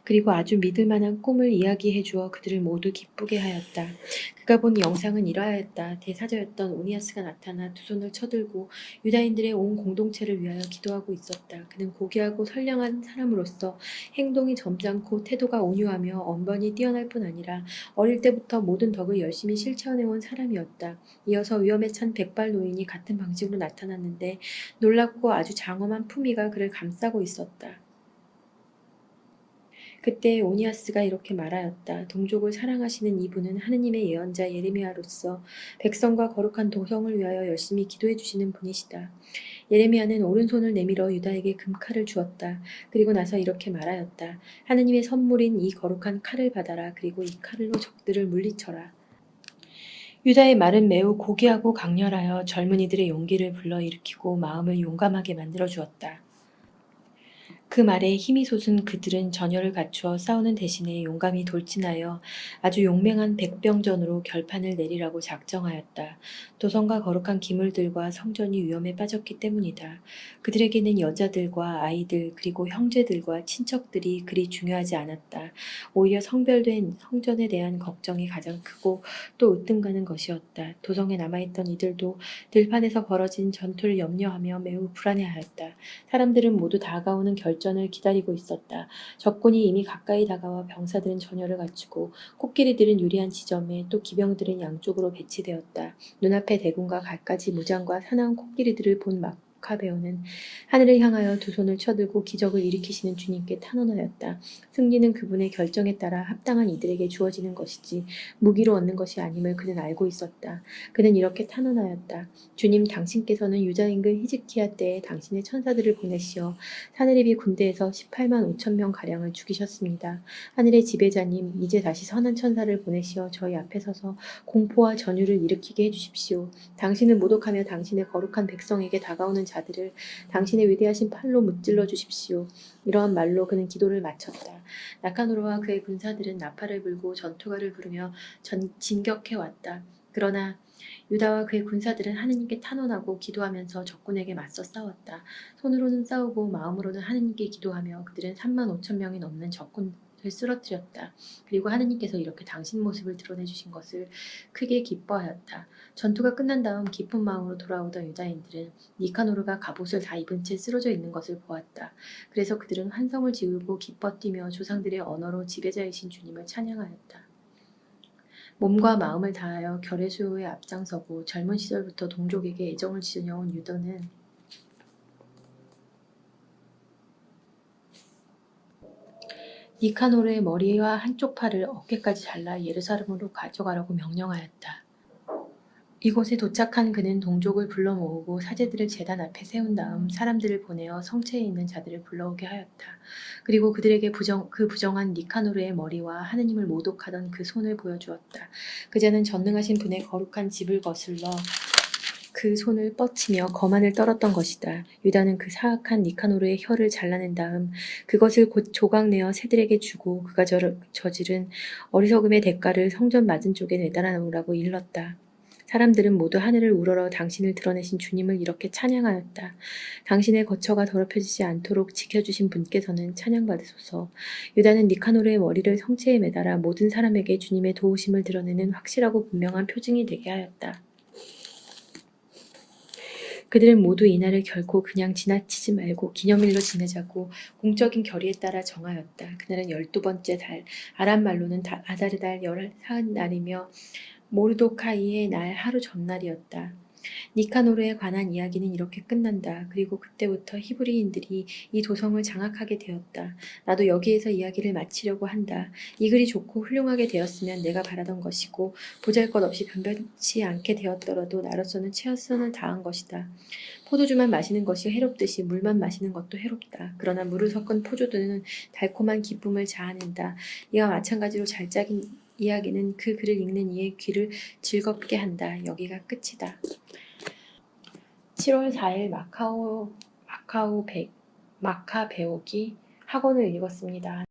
그리고 아주 믿을 만한 꿈을 이야기해 주어 그들을 모두 기쁘게 하였다. 그가 본 영상은 이러하였다. 대사자였던 오니아스가 나타나 두 손을 쳐들고 유다인들의 온 공동체를 위하여 기도하고 있었다. 그는 고귀하고 선량한 사람으로서 행동이 점잖고 태도가 온유하며 언변이 뛰어날 뿐 아니라 어릴 때부터 모든 덕을 열심히 실천해온 사람이었다. 이어서 위험에 찬 백발 노인이 같은 방식으로 나타났는데 놀랍고 아주 장엄한 품위가 그를 감싸고 있었다. 그때 오니아스가 이렇게 말하였다. 동족을 사랑하시는 이분은 하느님의 예언자 예레미야로서 백성과 거룩한 도성을 위하여 열심히 기도해 주시는 분이시다. 예레미야는 오른손을 내밀어 유다에게 금칼을 주었다. 그리고 나서 이렇게 말하였다. 하느님의 선물인 이 거룩한 칼을 받아라. 그리고 이 칼로 적들을 물리쳐라. 유다의 말은 매우 고귀하고 강렬하여 젊은이들의 용기를 불러일으키고 마음을 용감하게 만들어 주었다. 그 말에 힘이 솟은 그들은 전열을 갖추어 싸우는 대신에 용감히 돌진하여 아주 용맹한 백병전으로 결판을 내리라고 작정하였다. 도성과 거룩한 기물들과 성전이 위험에 빠졌기 때문이다. 그들에게는 여자들과 아이들 그리고 형제들과 친척들이 그리 중요하지 않았다. 오히려 성별된 성전에 대한 걱정이 가장 크고 또 으뜸가는 것이었다. 도성에 남아있던 이들도 들판에서 벌어진 전투를 염려하며 매우 불안해하였다. 사람들은 모두 다가오는 결전을 기다리고 있었다. 적군이 이미 가까이 다가와 병사들은 전열을 갖추고 코끼리들은 유리한 지점에 또 기병들은 양쪽으로 배치되었다. 눈앞에 대군과 갖가지 무장과 사나운 코끼리들을 본 마카베오는 하늘을 향하여 두 손을 쳐들고 기적을 일으키시는 주님께 탄원하였다. 승리는 그분의 결정에 따라 합당한 이들에게 주어지는 것이지 무기로 얻는 것이 아님을 그는 알고 있었다. 그는 이렇게 탄원하였다. 주님, 당신께서는 유다 인근 히즈키야 때에 당신의 천사들을 보내시어 사느립이 군대에서 18만 5천 명 가량을 죽이셨습니다. 하늘의 지배자님, 이제 다시 선한 천사를 보내시어 저희 앞에 서서 공포와 전율을 일으키게 해주십시오. 당신은 모독하며 당신의 거룩한 백성에게 다가오는 자들을 당신의 위대하신 팔로 무찔러 주십시오. 이러한 말로 그는 기도를 마쳤다. 나카노르와 그의 군사들은 나팔을 불고 전투가를 부르며 진격해 왔다. 그러나 유다와 그의 군사들은 하느님께 탄원하고 기도하면서 적군에게 맞서 싸웠다. 손으로는 싸우고 마음으로는 하느님께 기도하며 그들은 3만 5천 명이 넘는 적군을 쓰러뜨렸다. 그리고 하느님께서 이렇게 당신 모습을 드러내주신 것을 크게 기뻐하였다. 전투가 끝난 다음 기쁜 마음으로 돌아오던 유다인들은 니카노르가 갑옷을 다 입은 채 쓰러져 있는 것을 보았다. 그래서 그들은 환성을 지으고 기뻐 뛰며 조상들의 언어로 지배자이신 주님을 찬양하였다. 몸과 마음을 다하여 결의 수요에 앞장서고 젊은 시절부터 동족에게 애정을 지녀온 유다는 니카노르의 머리와 한쪽 팔을 어깨까지 잘라 예루살렘으로 가져가라고 명령하였다. 이곳에 도착한 그는 동족을 불러 모으고 사제들을 제단 앞에 세운 다음 사람들을 보내어 성체에 있는 자들을 불러오게 하였다. 그리고 그들에게 그 부정한 니카노르의 머리와 하느님을 모독하던 그 손을 보여주었다. 그자는 전능하신 분의 거룩한 집을 거슬러 그 손을 뻗치며 거만을 떨었던 것이다. 유다는 그 사악한 니카노르의 혀를 잘라낸 다음 그것을 곧 조각내어 새들에게 주고 그가 저지른 어리석음의 대가를 성전 맞은쪽에 내달아 놓으라고 일렀다. 사람들은 모두 하늘을 우러러 당신을 드러내신 주님을 이렇게 찬양하였다. 당신의 거처가 더럽혀지지 않도록 지켜주신 분께서는 찬양받으소서. 유다는 니카노르의 머리를 성체에 매달아 모든 사람에게 주님의 도우심을 드러내는 확실하고 분명한 표징이 되게 하였다. 그들은 모두 이날을 결코 그냥 지나치지 말고 기념일로 지내자고 공적인 결의에 따라 정하였다. 그날은 12번째 달, 아람 말로는 아다르달 14날이며 모르도카이의 날 하루 전날이었다. 니카노르에 관한 이야기는 이렇게 끝난다. 그리고 그때부터 히브리인들이 이 도성을 장악하게 되었다. 나도 여기에서 이야기를 마치려고 한다. 이 글이 좋고 훌륭하게 되었으면 내가 바라던 것이고 보잘것없이 변변치 않게 되었더라도 나로서는 최선을 다한 것이다. 포도주만 마시는 것이 해롭듯이 물만 마시는 것도 해롭다. 그러나 물을 섞은 포도주는 달콤한 기쁨을 자아낸다. 이와 마찬가지로 잘 짝인 이야기는 그 글을 읽는 이의 귀를 즐겁게 한다. 여기가 끝이다. 7월 4일 마카베오기 학원을 읽었습니다.